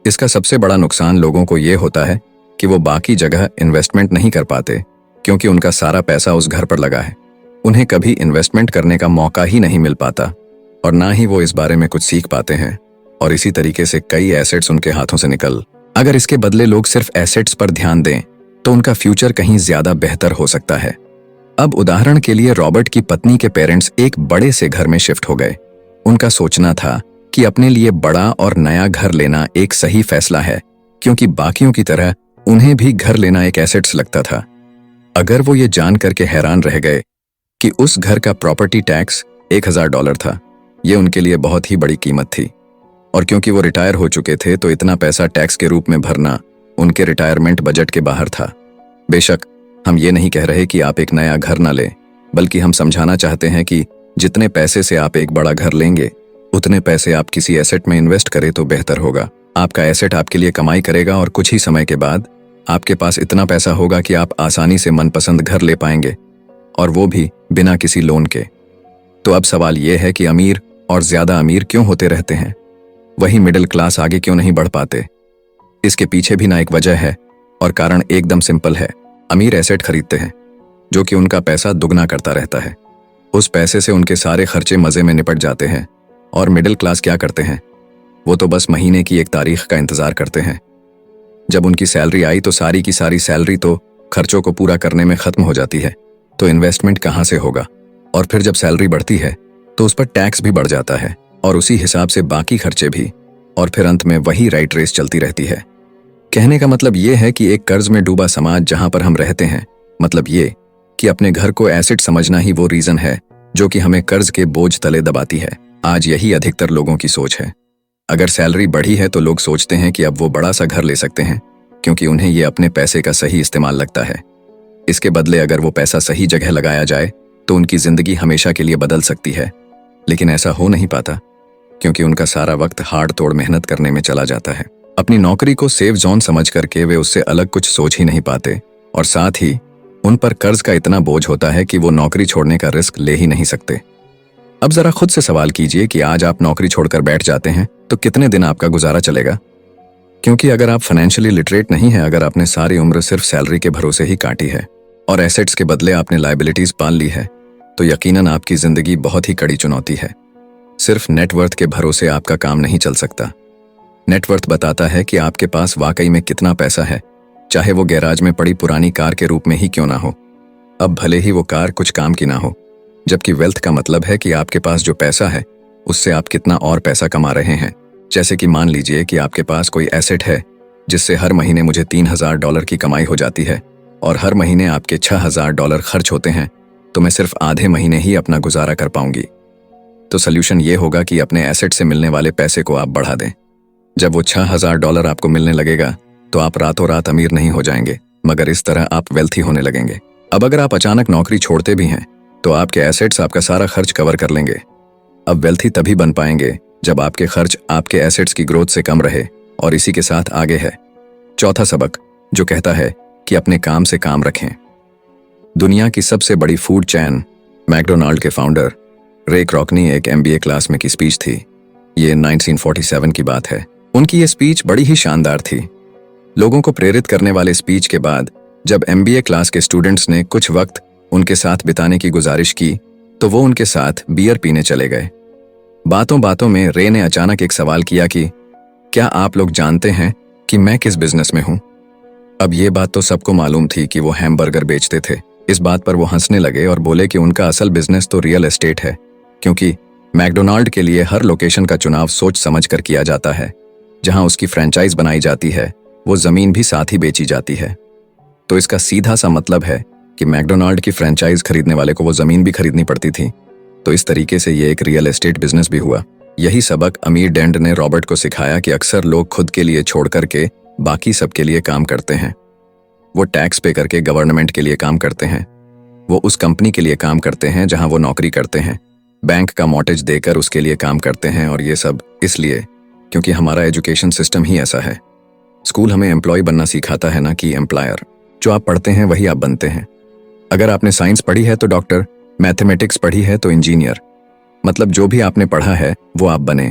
इसका सबसे बड़ा नुकसान लोगों को ये होता है कि वो बाकी जगह इन्वेस्टमेंट नहीं कर पाते, क्योंकि उनका सारा पैसा उस घर पर लगा है। उन्हें कभी इन्वेस्टमेंट करने का मौका ही नहीं मिल पाता और ना ही वो इस बारे में कुछ सीख पाते हैं, और इसी तरीके से कई एसेट्स उनके हाथों से निकल। अगर इसके बदले लोग सिर्फ एसेट्स पर ध्यान दें तो उनका फ्यूचर कहीं ज्यादा बेहतर हो सकता है। अब उदाहरण के लिए रॉबर्ट की पत्नी के पेरेंट्स एक बड़े से घर में शिफ्ट हो गए। उनका सोचना था कि अपने लिए बड़ा और नया घर लेना एक सही फैसला है, क्योंकि बाकियों की तरह उन्हें भी घर लेना एक एसेट्स लगता था। अगर वो ये जान करके हैरान रह गए कि उस घर का प्रॉपर्टी टैक्स $1000 था, ये उनके लिए बहुत ही बड़ी कीमत थी। और क्योंकि वो रिटायर हो चुके थे तो इतना पैसा टैक्स के रूप में भरना उनके रिटायरमेंट बजट के बाहर था। बेशक हम ये नहीं कह रहे कि आप एक नया घर ना लें, बल्कि हम समझाना चाहते हैं कि जितने पैसे से आप एक बड़ा घर लेंगे उतने पैसे आप किसी एसेट में इन्वेस्ट करें तो बेहतर होगा। आपका एसेट आपके लिए कमाई करेगा और कुछ ही समय के बाद आपके पास इतना पैसा होगा कि आप आसानी से मनपसंद घर ले पाएंगे, और वो भी बिना किसी लोन के। तो अब सवाल ये है कि अमीर और ज्यादा अमीर क्यों होते रहते हैं, वही मिडिल क्लास आगे क्यों नहीं बढ़ पाते? इसके पीछे भी ना एक वजह है, और कारण एकदम सिंपल है। अमीर एसेट खरीदते हैं जो कि उनका पैसा दुगना करता रहता है। उस पैसे से उनके सारे खर्चे मजे में निपट जाते हैं। और मिडिल क्लास क्या करते हैं? वो तो बस महीने की एक तारीख का इंतजार करते हैं। जब उनकी सैलरी आई तो सारी की सारी सैलरी तो खर्चों को पूरा करने में खत्म हो जाती है, तो इन्वेस्टमेंट कहाँ से होगा? और फिर जब सैलरी बढ़ती है तो उस पर टैक्स भी बढ़ जाता है, और उसी हिसाब से बाकी खर्चे भी, और फिर अंत में वही राइट रेस चलती रहती है। कहने का मतलब ये है कि एक कर्ज में डूबा समाज जहां पर हम रहते हैं, मतलब ये कि अपने घर को एसेट समझना ही वो रीजन है जो कि हमें कर्ज के बोझ तले दबाती है। आज यही अधिकतर लोगों की सोच है। अगर सैलरी बढ़ी है तो लोग सोचते हैं कि अब वो बड़ा सा घर ले सकते हैं, क्योंकि उन्हें ये अपने पैसे का सही इस्तेमाल लगता है। इसके बदले अगर वो पैसा सही जगह लगाया जाए तो उनकी जिंदगी हमेशा के लिए बदल सकती है। लेकिन ऐसा हो नहीं पाता, क्योंकि उनका सारा वक्त हाड़ तोड़ मेहनत करने में चला जाता है। अपनी नौकरी को सेफ जोन समझ करके वे उससे अलग कुछ सोच ही नहीं पाते, और साथ ही उन पर कर्ज का इतना बोझ होता है कि वो नौकरी छोड़ने का रिस्क ले ही नहीं सकते। अब जरा खुद से सवाल कीजिए कि आज आप नौकरी छोड़कर बैठ जाते हैं तो कितने दिन आपका गुजारा चलेगा? क्योंकि अगर आप फाइनेंशियली लिटरेट नहीं हैं, अगर आपने सारी उम्र सिर्फ सैलरी के भरोसे ही काटी है और एसेट्स के बदले आपने लायबिलिटीज पाल ली है, तो यकीनन आपकी जिंदगी बहुत ही कड़ी चुनौती है। सिर्फ नेटवर्थ के भरोसे आपका काम नहीं चल सकता। नेटवर्थ बताता है कि आपके पास वाकई में कितना पैसा है, चाहे वो गैराज में पड़ी पुरानी कार के रूप में ही क्यों ना हो। अब भले ही वो कार कुछ काम की ना हो, जबकि वेल्थ का मतलब है कि आपके पास जो पैसा है उससे आप कितना और पैसा कमा रहे हैं। जैसे कि मान लीजिए कि आपके पास कोई एसेट है जिससे हर महीने मुझे $3000 की कमाई हो जाती है और हर महीने आपके $6000 खर्च होते हैं, तो मैं सिर्फ आधे महीने ही अपना गुजारा कर पाऊंगी। तो सोल्यूशन ये होगा कि अपने एसेट से मिलने वाले पैसे को आप बढ़ा दें। जब वो $6000 आपको मिलने लगेगा तो आप रातों रात अमीर नहीं हो जाएंगे, मगर इस तरह आप वेल्थी होने लगेंगे। अब अगर आप अचानक नौकरी छोड़ते भी हैं तो आपके एसेट्स आपका सारा खर्च कवर कर लेंगे। अब वेल्थी तभी बन पाएंगे जब आपके खर्च आपके एसेट्स की ग्रोथ से कम रहे, और इसी के साथ आगे है चौथा सबक जो कहता है कि अपने काम से काम रखें। दुनिया की सबसे बड़ी फूड चैन मैकडोनाल्ड के फाउंडर रे क्रॉकनी एक MBA क्लास में की स्पीच थी। ये 1947 की बात है। उनकी ये स्पीच बड़ी ही शानदार थी। लोगों को प्रेरित करने वाले स्पीच के बाद जब MBA क्लास के स्टूडेंट्स ने कुछ वक्त उनके साथ बिताने की गुजारिश की तो वो उनके साथ बियर पीने चले गए। बातों बातों में रे ने अचानक एक सवाल किया कि क्या आप लोग जानते हैं कि मैं किस बिजनेस में हूं? अब ये बात तो सबको मालूम थी कि वो हैमबर्गर बेचते थे। इस बात पर वो हंसने लगे और बोले कि उनका असल बिजनेस तो रियल एस्टेट है, क्योंकि मैकडोनाल्ड के लिए हर लोकेशन का चुनाव सोच समझ कर किया जाता है। जहां उसकी फ्रेंचाइज बनाई जाती है, वो जमीन भी साथ ही बेची जाती है। तो इसका सीधा सा मतलब है कि मैकडोनाल्ड की फ्रेंचाइज खरीदने वाले को वो जमीन भी खरीदनी पड़ती थी। तो इस तरीके से ये एक रियल एस्टेट बिजनेस भी हुआ। यही सबक अमीर डेंड ने रॉबर्ट को सिखाया कि अक्सर लोग खुद के लिए छोड़ करके बाकी सबके लिए काम करते हैं। वो टैक्स पे करके गवर्नमेंट के लिए काम करते हैं। वो उस कंपनी के लिए काम करते हैं जहां वो नौकरी करते हैं। बैंक का मॉर्टगेज देकर उसके लिए काम करते हैं, और ये सब इसलिए क्योंकि हमारा एजुकेशन सिस्टम ही ऐसा है। स्कूल हमें एम्प्लॉय बनना सिखाता है ना कि एम्प्लॉयर। जो आप पढ़ते हैं वही आप बनते हैं। अगर आपने साइंस पढ़ी है तो डॉक्टर, मैथमेटिक्स पढ़ी है तो इंजीनियर, मतलब जो भी आपने पढ़ा है वो आप बने।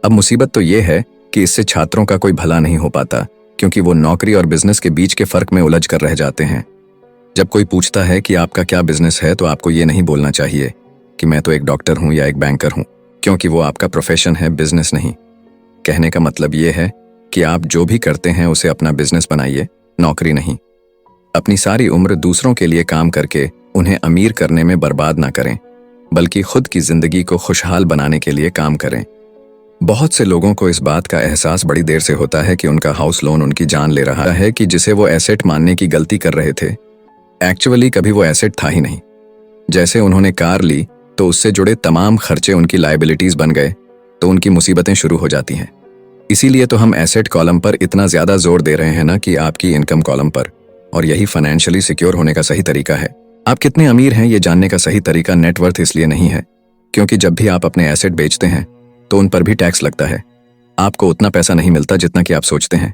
अब मुसीबत तो ये है कि इससे छात्रों का कोई भला नहीं हो पाता, क्योंकि वो नौकरी और बिजनेस के बीच के फर्क में उलझ कर रह जाते हैं। जब कोई पूछता है कि आपका क्या बिजनेस है, तो आपको ये नहीं बोलना चाहिए कि मैं तो एक डॉक्टर हूं या एक बैंकर हूं, क्योंकि वो आपका प्रोफेशन है, बिजनेस नहीं। कहने का मतलब ये है कि आप जो भी करते हैं उसे अपना बिजनेस बनाइए, नौकरी नहीं। अपनी सारी उम्र दूसरों के लिए काम करके उन्हें अमीर करने में बर्बाद ना करें, बल्कि खुद की जिंदगी को खुशहाल बनाने के लिए काम करें। बहुत से लोगों को इस बात का एहसास बड़ी देर से होता है कि उनका हाउस लोन उनकी जान ले रहा है, कि जिसे वो एसेट मानने की गलती कर रहे थे, एक्चुअली कभी वो एसेट था ही नहीं। जैसे उन्होंने कार ली तो उससे जुड़े तमाम खर्चे उनकी लायबिलिटीज बन गए, तो उनकी मुसीबतें शुरू हो जाती हैं। इसीलिए तो हम एसेट कॉलम पर इतना ज्यादा जोर दे रहे हैं ना कि आपकी इनकम कॉलम पर, और यही फाइनेंशियली सिक्योर होने का सही तरीका है। आप कितने अमीर हैं ये जानने का सही तरीका नेटवर्थ इसलिए नहीं है, क्योंकि जब भी आप अपने एसेट बेचते हैं तो उन पर भी टैक्स लगता है। आपको उतना पैसा नहीं मिलता जितना कि आप सोचते हैं।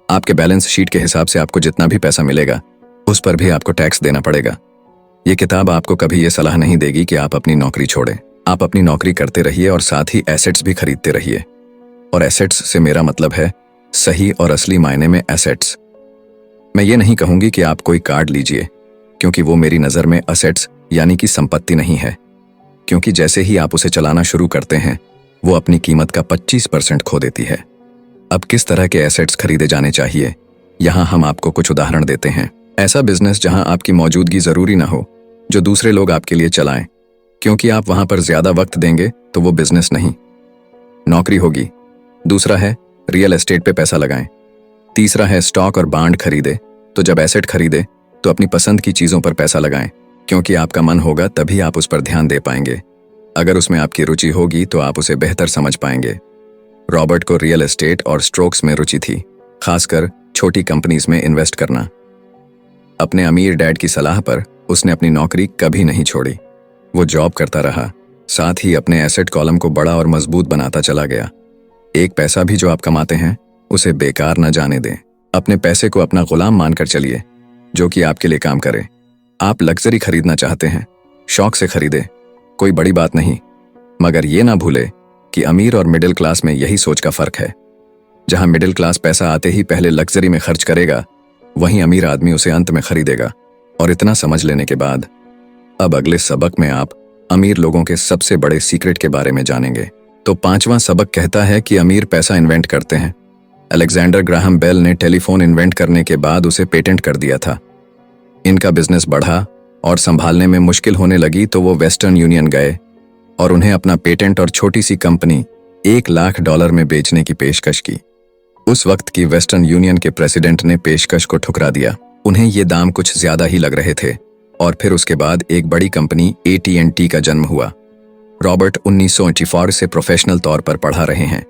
आपके बैलेंस शीट के हिसाब से आपको जितना भी पैसा मिलेगा उस पर भी आपको टैक्स देना पड़ेगा। ये किताब आपको कभी ये सलाह नहीं देगी कि आप अपनी नौकरी छोड़ें। आप अपनी नौकरी करते रहिए और साथ ही एसेट्स भी खरीदते रहिए। और एसेट्स से मेरा मतलब है सही और असली मायने में एसेट्स। मैं ये नहीं कहूंगी कि आप कोई कार्ड लीजिए, क्योंकि वो मेरी नज़र में असेट्स यानी कि संपत्ति नहीं है, क्योंकि जैसे ही आप उसे चलाना शुरू करते हैं वो अपनी कीमत का 25% खो देती है। अब किस तरह के एसेट्स खरीदे जाने चाहिए, यहाँ हम आपको कुछ उदाहरण देते हैं। ऐसा बिजनेस जहां आपकी मौजूदगी जरूरी ना हो, जो दूसरे लोग आपके लिए चलाएं, क्योंकि आप वहां पर ज्यादा वक्त देंगे तो वो बिजनेस नहीं, नौकरी होगी। दूसरा है रियल एस्टेट पे पैसा लगाएं। तीसरा है स्टॉक और बांड खरीदे। तो जब एसेट खरीदे तो अपनी पसंद की चीजों पर पैसा लगाएं, क्योंकि आपका मन होगा तभी आप उस पर ध्यान दे पाएंगे। अगर उसमें आपकी रुचि होगी तो आप उसे बेहतर समझ पाएंगे। रॉबर्ट को रियल एस्टेट और स्ट्रोक्स में रुचि थी, खासकर छोटी कंपनीज में इन्वेस्ट करना। अपने अमीर डैड की सलाह पर उसने अपनी नौकरी कभी नहीं छोड़ी। वो जॉब करता रहा, साथ ही अपने एसेट कॉलम को बड़ा और मजबूत बनाता चला गया। एक पैसा भी जो आप कमाते हैं उसे बेकार न जाने दें। अपने पैसे को अपना गुलाम मानकर चलिए, जो कि आपके लिए काम करे। आप लग्जरी खरीदना चाहते हैं, शौक से खरीदे, कोई बड़ी बात नहीं, मगर ये ना भूले कि अमीर और मिडिल क्लास में यही सोच का फर्क है। जहां मिडिल क्लास पैसा आते ही पहले लग्जरी में खर्च करेगा, वहीं अमीर आदमी उसे अंत में खरीदेगा। और इतना समझ लेने के बाद अब अगले सबक में आप अमीर लोगों के सबसे बड़े सीक्रेट के बारे में जानेंगे। तो 5वां सबक कहता है कि अमीर पैसा इन्वेंट करते हैं। अलेक्जेंडर ग्राहम बेल ने टेलीफोन इन्वेंट करने के बाद उसे पेटेंट कर दिया था। इनका बिजनेस बढ़ा और संभालने में मुश्किल होने लगी तो वो वेस्टर्न यूनियन गए और उन्हें अपना पेटेंट और छोटी सी कंपनी $1,00,000 में बेचने की पेशकश की। उस वक्त की वेस्टर्न यूनियन के प्रेसिडेंट ने पेशकश को ठुकरा दिया। उन्हें ये दाम कुछ ज्यादा ही लग रहे थे, और फिर उसके बाद एक बड़ी कंपनी AT&T का जन्म हुआ। रॉबर्ट 1984 से प्रोफेशनल तौर पर पढ़ा रहे हैं।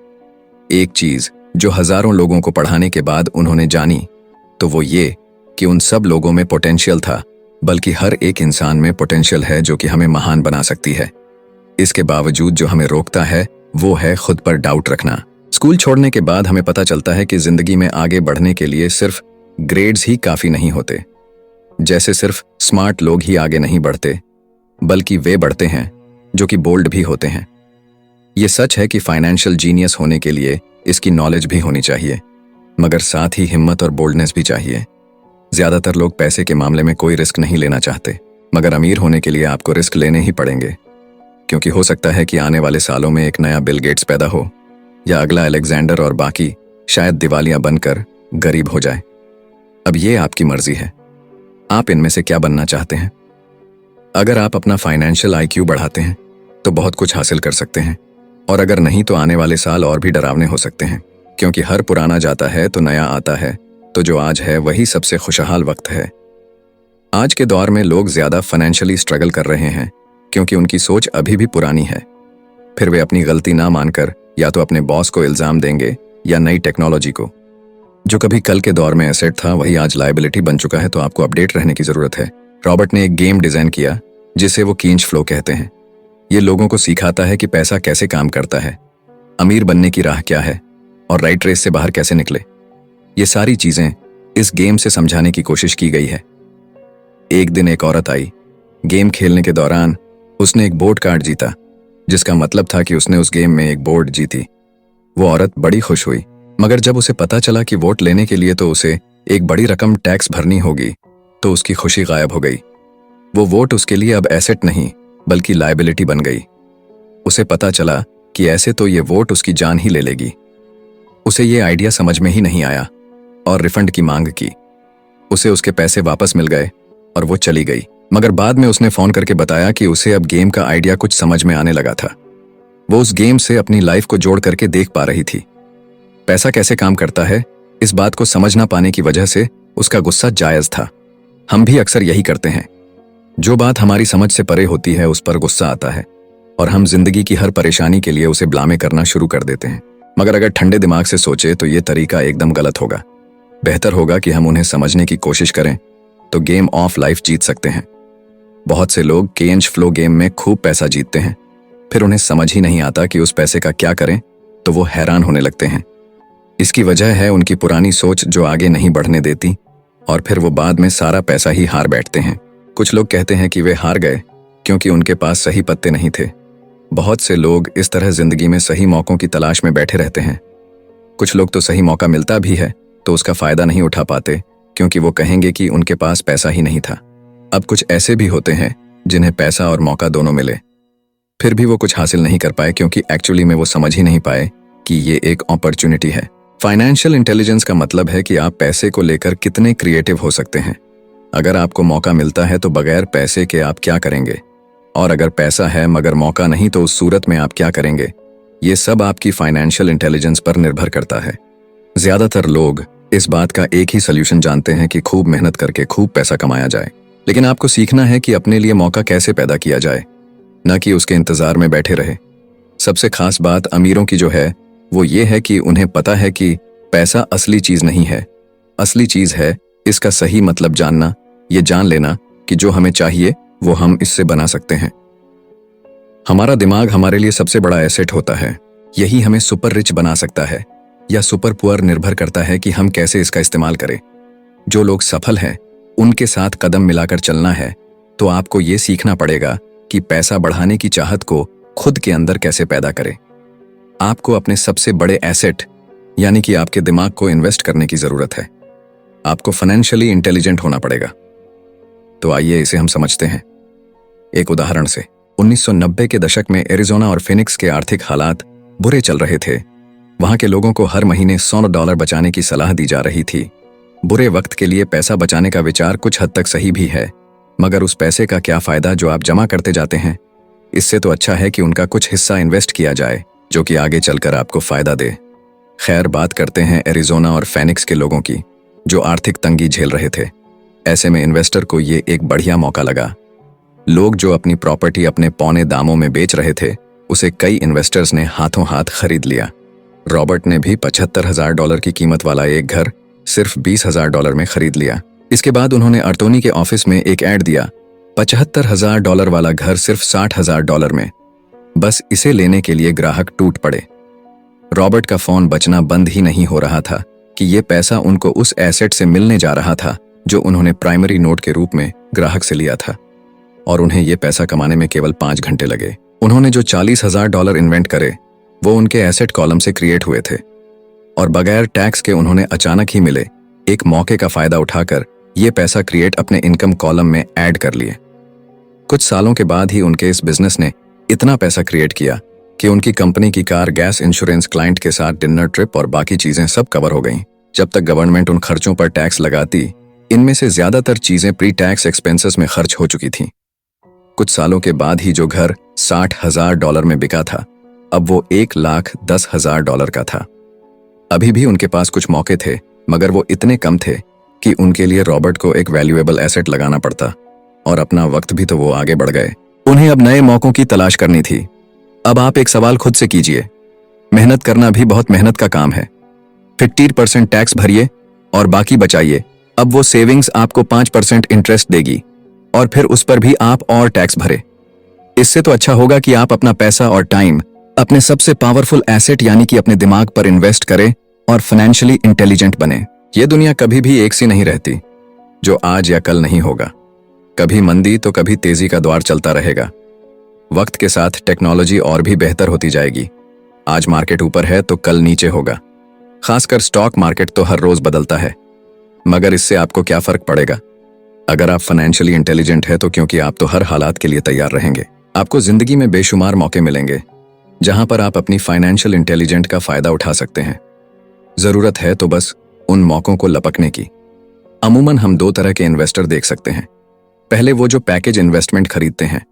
एक चीज जो हजारों लोगों को पढ़ाने के बाद उन्होंने जानी, तो वो ये कि उन सब लोगों में पोटेंशियल था, बल्कि हर एक इंसान में पोटेंशियल है जो कि हमें महान बना सकती है। इसके बावजूद जो हमें रोकता है वो है खुद पर डाउट रखना। स्कूल छोड़ने के बाद हमें पता चलता है कि जिंदगी में आगे बढ़ने के लिए सिर्फ ग्रेड्स ही काफी नहीं होते। जैसे सिर्फ स्मार्ट लोग ही आगे नहीं बढ़ते, बल्कि वे बढ़ते हैं जो कि बोल्ड भी होते हैं। ये सच है कि फाइनेंशियल जीनियस होने के लिए इसकी नॉलेज भी होनी चाहिए, मगर साथ ही हिम्मत और बोल्डनेस भी चाहिए। ज्यादातर लोग पैसे के मामले में कोई रिस्क नहीं लेना चाहते, मगर अमीर होने के लिए आपको रिस्क लेने ही पड़ेंगे, क्योंकि हो सकता है कि आने वाले सालों में एक नया बिल गेट्स पैदा हो, या अगला अलेक्जेंडर और बाकी शायद दिवालिया बनकर गरीब हो जाए। अब ये आपकी मर्जी है, आप इनमें से क्या बनना चाहते हैं। अगर आप अपना फाइनेंशियल IQ बढ़ाते हैं तो बहुत कुछ हासिल कर सकते हैं, और अगर नहीं तो आने वाले साल और भी डरावने हो सकते हैं, क्योंकि हर पुराना जाता है तो नया आता है। तो जो आज है वही सबसे खुशहाल वक्त है। आज के दौर में लोग ज्यादा फाइनेंशियली स्ट्रगल कर रहे हैं क्योंकि उनकी सोच अभी भी पुरानी है। फिर वे अपनी गलती ना मानकर या तो अपने बॉस को इल्जाम देंगे या नई टेक्नोलॉजी को। जो कभी कल के दौर में एसेट था वही आज लायबिलिटी बन चुका है, तो आपको अपडेट रहने की जरूरत है। रॉबर्ट ने एक गेम डिजाइन किया जिसे वो कींच फ्लो कहते हैं। ये लोगों को सिखाता है कि पैसा कैसे काम करता है, अमीर बनने की राह क्या है और राइट रेस से बाहर कैसे निकले। ये सारी चीजें इस गेम से समझाने की कोशिश की गई है। एक दिन एक औरत आई। गेम खेलने के दौरान उसने एक बोर्ड कार्ड जीता, जिसका मतलब था कि उसने उस गेम में एक बोर्ड जीती। वो औरत बड़ी खुश हुई, मगर जब उसे पता चला कि वोट लेने के लिए तो उसे एक बड़ी रकम टैक्स भरनी होगी, तो उसकी खुशी गायब हो गई। वो वोट उसके लिए अब एसेट नहीं बल्कि लायबिलिटी बन गई। उसे पता चला कि ऐसे तो ये वोट उसकी जान ही ले लेगी। उसे ये आइडिया समझ में ही नहीं आया और रिफंड की मांग की। उसे उसके पैसे वापस मिल गए और वो चली गई। मगर बाद में उसने फोन करके बताया कि उसे अब गेम का आइडिया कुछ समझ में आने लगा था। वो उस गेम से अपनी लाइफ को जोड़ करके देख पा रही थी। पैसा कैसे काम करता है, इस बात को समझ ना पाने की वजह से उसका गुस्सा जायज था। हम भी अक्सर यही करते हैं। जो बात हमारी समझ से परे होती है उस पर गुस्सा आता है और हम जिंदगी की हर परेशानी के लिए उसे ब्लामे करना शुरू कर देते हैं। मगर अगर ठंडे दिमाग से सोचे तो ये तरीका एकदम गलत होगा। बेहतर होगा कि हम उन्हें समझने की कोशिश करें तो गेम ऑफ लाइफ जीत सकते हैं। बहुत से लोग केंज फ्लो गेम में खूब पैसा जीतते हैं, फिर उन्हें समझ ही नहीं आता कि उस पैसे का क्या करें, तो वो हैरान होने लगते हैं। इसकी वजह है उनकी पुरानी सोच जो आगे नहीं बढ़ने देती, और फिर वो बाद में सारा पैसा ही हार बैठते हैं। कुछ लोग कहते हैं कि वे हार गए क्योंकि उनके पास सही पत्ते नहीं थे। बहुत से लोग इस तरह जिंदगी में सही मौकों की तलाश में बैठे रहते हैं। कुछ लोग तो सही मौका मिलता भी है तो उसका फायदा नहीं उठा पाते क्योंकि वो कहेंगे कि उनके पास पैसा ही नहीं था। अब कुछ ऐसे भी होते हैं जिन्हें पैसा और मौका दोनों मिले, फिर भी वो कुछ हासिल नहीं कर पाए क्योंकि एक्चुअली में वो समझ ही नहीं पाए कि ये एक अपॉर्चुनिटी है। फाइनेंशियल इंटेलिजेंस का मतलब है कि आप पैसे को लेकर कितने क्रिएटिव हो सकते हैं। अगर आपको मौका मिलता है तो बगैर पैसे के आप क्या करेंगे, और अगर पैसा है मगर मौका नहीं तो उस सूरत में आप क्या करेंगे। ये सब आपकी फाइनेंशियल इंटेलिजेंस पर निर्भर करता है। ज्यादातर लोग इस बात का एक ही सोल्यूशन जानते हैं कि खूब मेहनत करके खूब पैसा कमाया जाए, लेकिन आपको सीखना है कि अपने लिए मौका कैसे पैदा किया जाए, न कि उसके इंतजार में बैठे रहे। सबसे खास बात अमीरों की जो है वो ये है कि उन्हें पता है कि पैसा असली चीज नहीं है। असली चीज है इसका सही मतलब जानना, ये जान लेना कि जो हमें चाहिए वो हम इससे बना सकते हैं। हमारा दिमाग हमारे लिए सबसे बड़ा एसेट होता है। यही हमें सुपर रिच बना सकता है या सुपर पुअर, निर्भर करता है कि हम कैसे इसका इस्तेमाल करें। जो लोग सफल हैं उनके साथ कदम मिलाकर चलना है, तो आपको ये सीखना पड़ेगा कि पैसा बढ़ाने की चाहत को खुद के अंदर कैसे पैदा करें। आपको अपने सबसे बड़े एसेट यानी कि आपके दिमाग को इन्वेस्ट करने की जरूरत है। आपको फाइनेंशियली इंटेलिजेंट होना पड़ेगा। तो आइए इसे हम समझते हैं एक उदाहरण से। 1990 के दशक में एरिजोना और फिनिक्स के आर्थिक हालात बुरे चल रहे थे। वहां के लोगों को हर महीने $100 बचाने की सलाह दी जा रही थी। बुरे वक्त के लिए पैसा बचाने का विचार कुछ हद तक सही भी है, मगर उस पैसे का क्या फायदा जो आप जमा करते जाते हैं। इससे तो अच्छा है कि उनका कुछ हिस्सा इन्वेस्ट किया जाए जो कि आगे चलकर आपको फायदा दे। खैर, बात करते हैं एरिजोना और फिनिक्स के लोगों की जो आर्थिक तंगी झेल रहे थे। ऐसे में इन्वेस्टर को ये एक बढ़िया मौका लगा। लोग जो अपनी प्रॉपर्टी अपने पौने दामों में बेच रहे थे उसे कई इन्वेस्टर्स ने हाथों हाथ खरीद लिया। रॉबर्ट ने भी $75,000 की कीमत वाला एक घर सिर्फ $20,000 में खरीद लिया। इसके बाद उन्होंने अर्टोनी के ऑफिस में एक ऐड दिया, $75,000 वाला घर सिर्फ $60,000 में। बस इसे लेने के लिए ग्राहक टूट पड़े। रॉबर्ट का फोन बजना बंद ही नहीं हो रहा था कि ये पैसा उनको उस एसेट से मिलने जा रहा था जो उन्होंने प्राइमरी नोट के रूप में ग्राहक से लिया था, और उन्हें ये पैसा कमाने में केवल 5 घंटे लगे। उन्होंने जो $40,000 इन्वेंट करे वो उनके एसेट कॉलम से क्रिएट हुए थे, और बगैर टैक्स के उन्होंने अचानक ही मिले एक मौके का फायदा उठाकर ये पैसा क्रिएट अपने इनकम कॉलम में ऐड कर लिए। कुछ सालों के बाद ही उनके इस बिजनेस ने इतना पैसा क्रिएट किया कि उनकी कंपनी की कार, गैस, इंश्योरेंस, क्लाइंट के साथ डिनर ट्रिप और बाकी चीजें सब कवर हो गईं। जब तक गवर्नमेंट उन खर्चों पर टैक्स लगाती, इनमें से ज्यादातर चीजें प्री टैक्स एक्सपेंसेस में खर्च हो चुकी थीं। कुछ सालों के बाद ही जो घर $60,000 में बिका था, अब वो $1,10,000 का था। अभी भी उनके पास कुछ मौके थे, मगर वो इतने कम थे कि उनके लिए रॉबर्ट को एक वैल्यूएबल एसेट लगाना पड़ता, और अपना वक्त भी तो वो आगे बढ़ गए। उन्हें अब नए मौकों की तलाश करनी थी। अब आप एक सवाल खुद से कीजिए, मेहनत करना भी बहुत मेहनत का काम है। 50% टैक्स भरिए और बाकी बचाइए। अब वो सेविंग्स आपको 5% इंटरेस्ट देगी, और फिर उस पर भी आप और टैक्स भरे। इससे तो अच्छा होगा कि आप अपना पैसा और टाइम अपने सबसे पावरफुल एसेट यानी कि अपने दिमाग पर इन्वेस्ट करें और फाइनेंशियली इंटेलिजेंट बने। ये दुनिया कभी भी एक सी नहीं रहती, जो आज या कल नहीं होगा। कभी मंदी तो कभी तेजी का दौर चलता रहेगा। वक्त के साथ टेक्नोलॉजी और भी बेहतर होती जाएगी। आज मार्केट ऊपर है तो कल नीचे होगा। खासकर स्टॉक मार्केट तो हर रोज बदलता है, मगर इससे आपको क्या फर्क पड़ेगा? अगर आप फाइनेंशियली इंटेलिजेंट है तो क्योंकि आप तो हर हालात के लिए तैयार रहेंगे। आपको जिंदगी में बेशुमार मौके मिलेंगे जहां पर आप अपनी फाइनेंशियल इंटेलिजेंट का फायदा उठा सकते हैं। जरूरत है तो बस उन मौकों को लपकने की। अमूमन हम दो तरह के इन्वेस्टर देख सकते हैं। पहले वो जो पैकेज इन्वेस्टमेंट खरीदते हैं,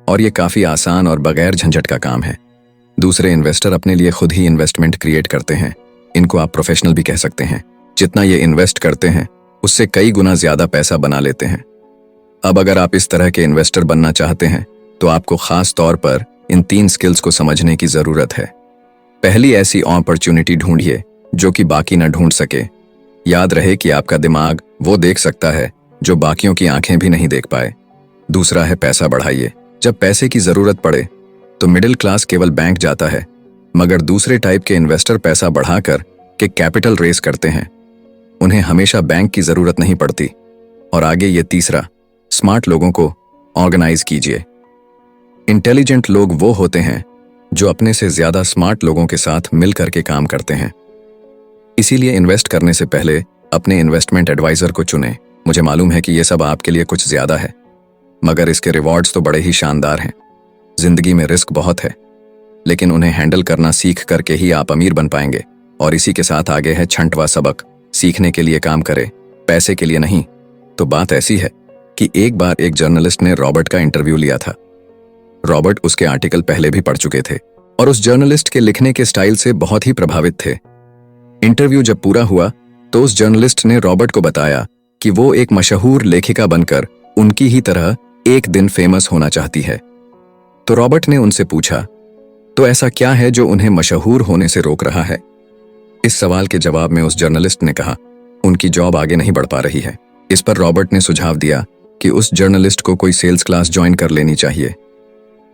और ये काफी आसान और बगैर झंझट का काम है। दूसरे इन्वेस्टर अपने लिए खुद ही इन्वेस्टमेंट क्रिएट करते हैं। इनको आप प्रोफेशनल भी कह सकते हैं। जितना ये इन्वेस्ट करते हैं उससे कई गुना ज्यादा पैसा बना लेते हैं। अब अगर आप इस तरह के इन्वेस्टर बनना चाहते हैं तो आपको खास तौर पर इन 3 स्किल्स को समझने की जरूरत है। पहली, ऐसी अपॉर्चुनिटी ढूंढिए जो कि बाकी न ढूंढ सके। याद रहे कि आपका दिमाग वो देख सकता है जो बाकियों की आंखें भी नहीं देख पाए। दूसरा है, पैसा बढ़ाइए। जब पैसे की जरूरत पड़े तो मिडिल क्लास केवल बैंक जाता है, मगर दूसरे टाइप के इन्वेस्टर पैसा बढ़ाकर के कैपिटल रेस करते हैं। उन्हें हमेशा बैंक की जरूरत नहीं पड़ती। और आगे ये तीसरा, स्मार्ट लोगों को ऑर्गेनाइज कीजिए। इंटेलिजेंट लोग वो होते हैं जो अपने से ज्यादा स्मार्ट लोगों के साथ मिलकर के काम करते हैं। इसीलिए इन्वेस्ट करने से पहले अपने इन्वेस्टमेंट एडवाइजर को चुनें। मुझे मालूम है कि ये सब आपके लिए कुछ ज्यादा है, मगर इसके रिवॉर्ड्स तो बड़े ही शानदार हैं। जिंदगी में रिस्क बहुत है, लेकिन उन्हें हैंडल करना सीख करके ही आप अमीर बन पाएंगे। और इसी के साथ आगे है 6वां सबक, सीखने के लिए काम करें, पैसे के लिए नहीं। तो बात ऐसी है कि एक बार एक जर्नलिस्ट ने रॉबर्ट का इंटरव्यू लिया था। रॉबर्ट उसके आर्टिकल पहले भी पढ़ चुके थे और उस जर्नलिस्ट के लिखने के स्टाइल से बहुत ही प्रभावित थे। इंटरव्यू जब पूरा हुआ तो उस जर्नलिस्ट ने रॉबर्ट को बताया कि वो एक मशहूर लेखिका बनकर उनकी ही तरह एक दिन फेमस होना चाहती है। तो रॉबर्ट ने उनसे पूछा, तो ऐसा क्या है जो उन्हें मशहूर होने से रोक रहा है? इस सवाल के जवाब में उस जर्नलिस्ट ने कहा, उनकी जॉब आगे नहीं बढ़ पा रही है। इस पर रॉबर्ट ने सुझाव दिया कि उस जर्नलिस्ट को कोई सेल्स क्लास ज्वाइन कर लेनी चाहिए।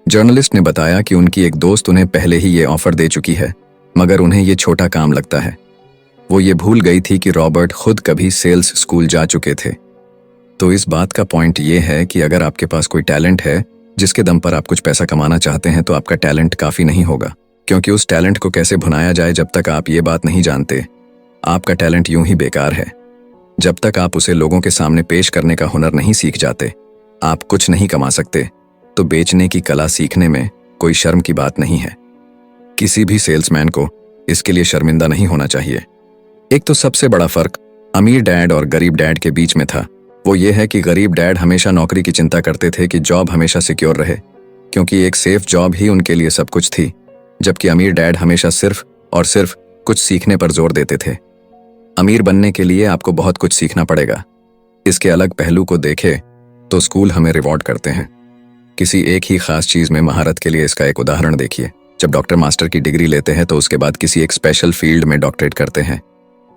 जर्नलिस्ट ने बताया कि उनकी एक दोस्त उन्हें पहले ही ये ऑफर दे चुकी है, मगर उन्हें ये छोटा काम लगता है। वो ये भूल गई थी कि रॉबर्ट खुद कभी सेल्स स्कूल जा चुके थे। तो इस बात का पॉइंट ये है कि अगर आपके पास कोई टैलेंट है जिसके दम पर आप कुछ पैसा कमाना चाहते हैं, तो आपका टैलेंट काफी नहीं होगा, क्योंकि उस टैलेंट को कैसे भुनाया जाए जब तक आप ये बात नहीं जानते, आपका टैलेंट यूं ही बेकार है। जब तक आप उसे लोगों के सामने पेश करने का हुनर नहीं सीख जाते, आप कुछ नहीं कमा सकते। तो बेचने की कला सीखने में कोई शर्म की बात नहीं है। किसी भी सेल्समैन को इसके लिए शर्मिंदा नहीं होना चाहिए। एक तो सबसे बड़ा फर्क अमीर डैड और गरीब डैड के बीच में था, वो ये है कि गरीब डैड हमेशा नौकरी की चिंता करते थे कि जॉब हमेशा सिक्योर रहे, क्योंकि एक सेफ जॉब ही उनके लिए सब कुछ थी, जबकि अमीर डैड हमेशा सिर्फ और सिर्फ कुछ सीखने पर जोर देते थे। अमीर बनने के लिए आपको बहुत कुछ सीखना पड़ेगा। इसके अलग पहलू को देखें तो स्कूल हमें रिवॉर्ड करते हैं किसी एक ही खास चीज में महारत के लिए। इसका एक उदाहरण देखिए, जब डॉक्टर मास्टर की डिग्री लेते हैं तो उसके बाद किसी एक स्पेशल फील्ड में डॉक्टरेट करते हैं,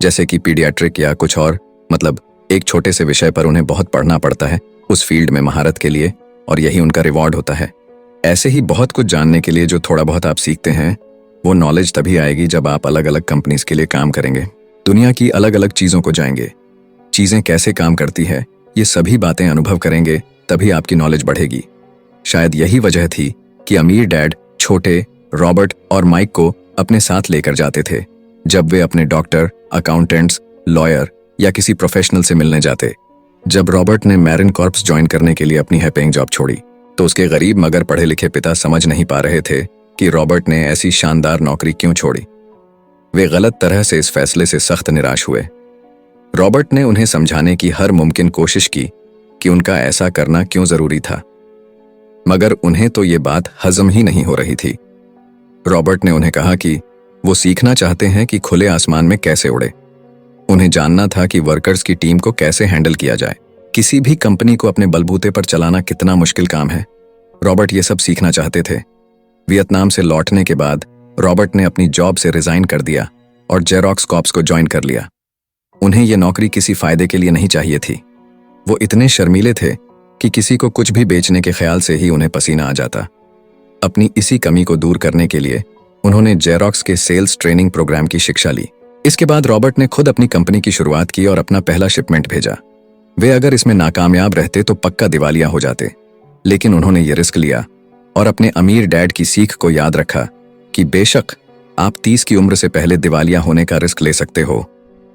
जैसे कि पीडियाट्रिक या कुछ और, मतलब एक छोटे से विषय पर उन्हें बहुत पढ़ना पड़ता है उस फील्ड में महारत के लिए, और यही उनका रिवॉर्ड होता है। ऐसे ही बहुत कुछ जानने के लिए जो थोड़ा बहुत आप सीखते हैं, वो नॉलेज तभी आएगी जब आप अलग अलग कंपनीज के लिए काम करेंगे, दुनिया की अलग अलग चीजों को जाएंगे, चीजें कैसे काम करती है, ये सभी बातें अनुभव करेंगे, तभी आपकी नॉलेज बढ़ेगी। शायद यही वजह थी कि अमीर डैड छोटे रॉबर्ट और माइक को अपने साथ लेकर जाते थे जब वे अपने डॉक्टर, अकाउंटेंट्स, लॉयर या किसी प्रोफेशनल से मिलने जाते। जब रॉबर्ट ने मैरिन कॉर्प्स ज्वाइन करने के लिए अपनी हाई पेइंग जॉब छोड़ी, तो उसके गरीब मगर पढ़े लिखे पिता समझ नहीं पा रहे थे कि रॉबर्ट ने ऐसी शानदार नौकरी क्यों छोड़ी। वे गलत तरह से इस फैसले से सख्त निराश हुए। रॉबर्ट ने उन्हें समझाने की हर मुमकिन कोशिश की कि उनका ऐसा करना क्यों जरूरी था, मगर उन्हें तो ये बात हजम ही नहीं हो रही थी। रॉबर्ट ने उन्हें कहा कि वो सीखना चाहते हैं कि खुले आसमान में कैसे उड़े। उन्हें जानना था कि वर्कर्स की टीम को कैसे हैंडल किया जाए। किसी भी कंपनी को अपने बलबूते पर चलाना कितना मुश्किल काम है। रॉबर्ट ये सब सीखना चाहते थे। वियतनाम से लौटने के बाद रॉबर्ट ने अपनी जॉब से रिजाइन कर दिया और जेरोक्स कॉर्प्स को ज्वाइन कर लिया। उन्हें यह नौकरी किसी फायदे के लिए नहीं चाहिए थी। वो इतने शर्मीले थे कि किसी को कुछ भी बेचने के ख्याल से ही उन्हें पसीना आ जाता। अपनी इसी कमी को दूर करने के लिए उन्होंने जेरोक्स के सेल्स ट्रेनिंग प्रोग्राम की शिक्षा ली। इसके बाद रॉबर्ट ने खुद अपनी कंपनी की शुरुआत की और अपना पहला शिपमेंट भेजा। वे अगर इसमें नाकामयाब रहते तो पक्का दिवालिया हो जाते, लेकिन उन्होंने ये रिस्क लिया और अपने अमीर डैड की सीख को याद रखा कि बेशक आप 30 की उम्र से पहले दिवालिया होने का रिस्क ले सकते हो,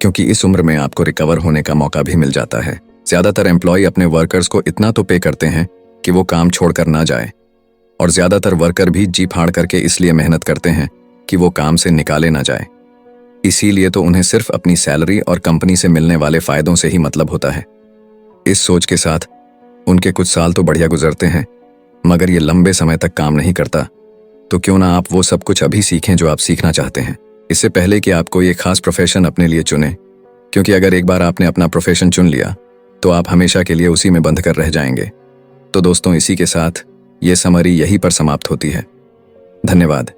क्योंकि इस उम्र में आपको रिकवर होने का मौका भी मिल जाता है। ज्यादातर एम्प्लॉय अपने वर्कर्स को इतना तो पे करते हैं कि वो काम छोड़कर ना जाए, और ज्यादातर वर्कर भी जी फाड़ करके इसलिए मेहनत करते हैं कि वो काम से निकाले ना जाए। इसीलिए तो उन्हें सिर्फ अपनी सैलरी और कंपनी से मिलने वाले फायदों से ही मतलब होता है। इस सोच के साथ उनके कुछ साल तो बढ़िया गुजरते हैं, मगर ये लंबे समय तक काम नहीं करता। तो क्यों ना आप वो सब कुछ अभी सीखें जो आप सीखना चाहते हैं, इससे पहले कि आप कोई एक खास प्रोफेशन अपने लिए चुनें, क्योंकि अगर एक बार आपने अपना प्रोफेशन चुन लिया तो आप हमेशा के लिए उसी में बंध कर रह जाएंगे। तो दोस्तों, इसी के साथ ये समरी यहीं पर समाप्त होती है। धन्यवाद।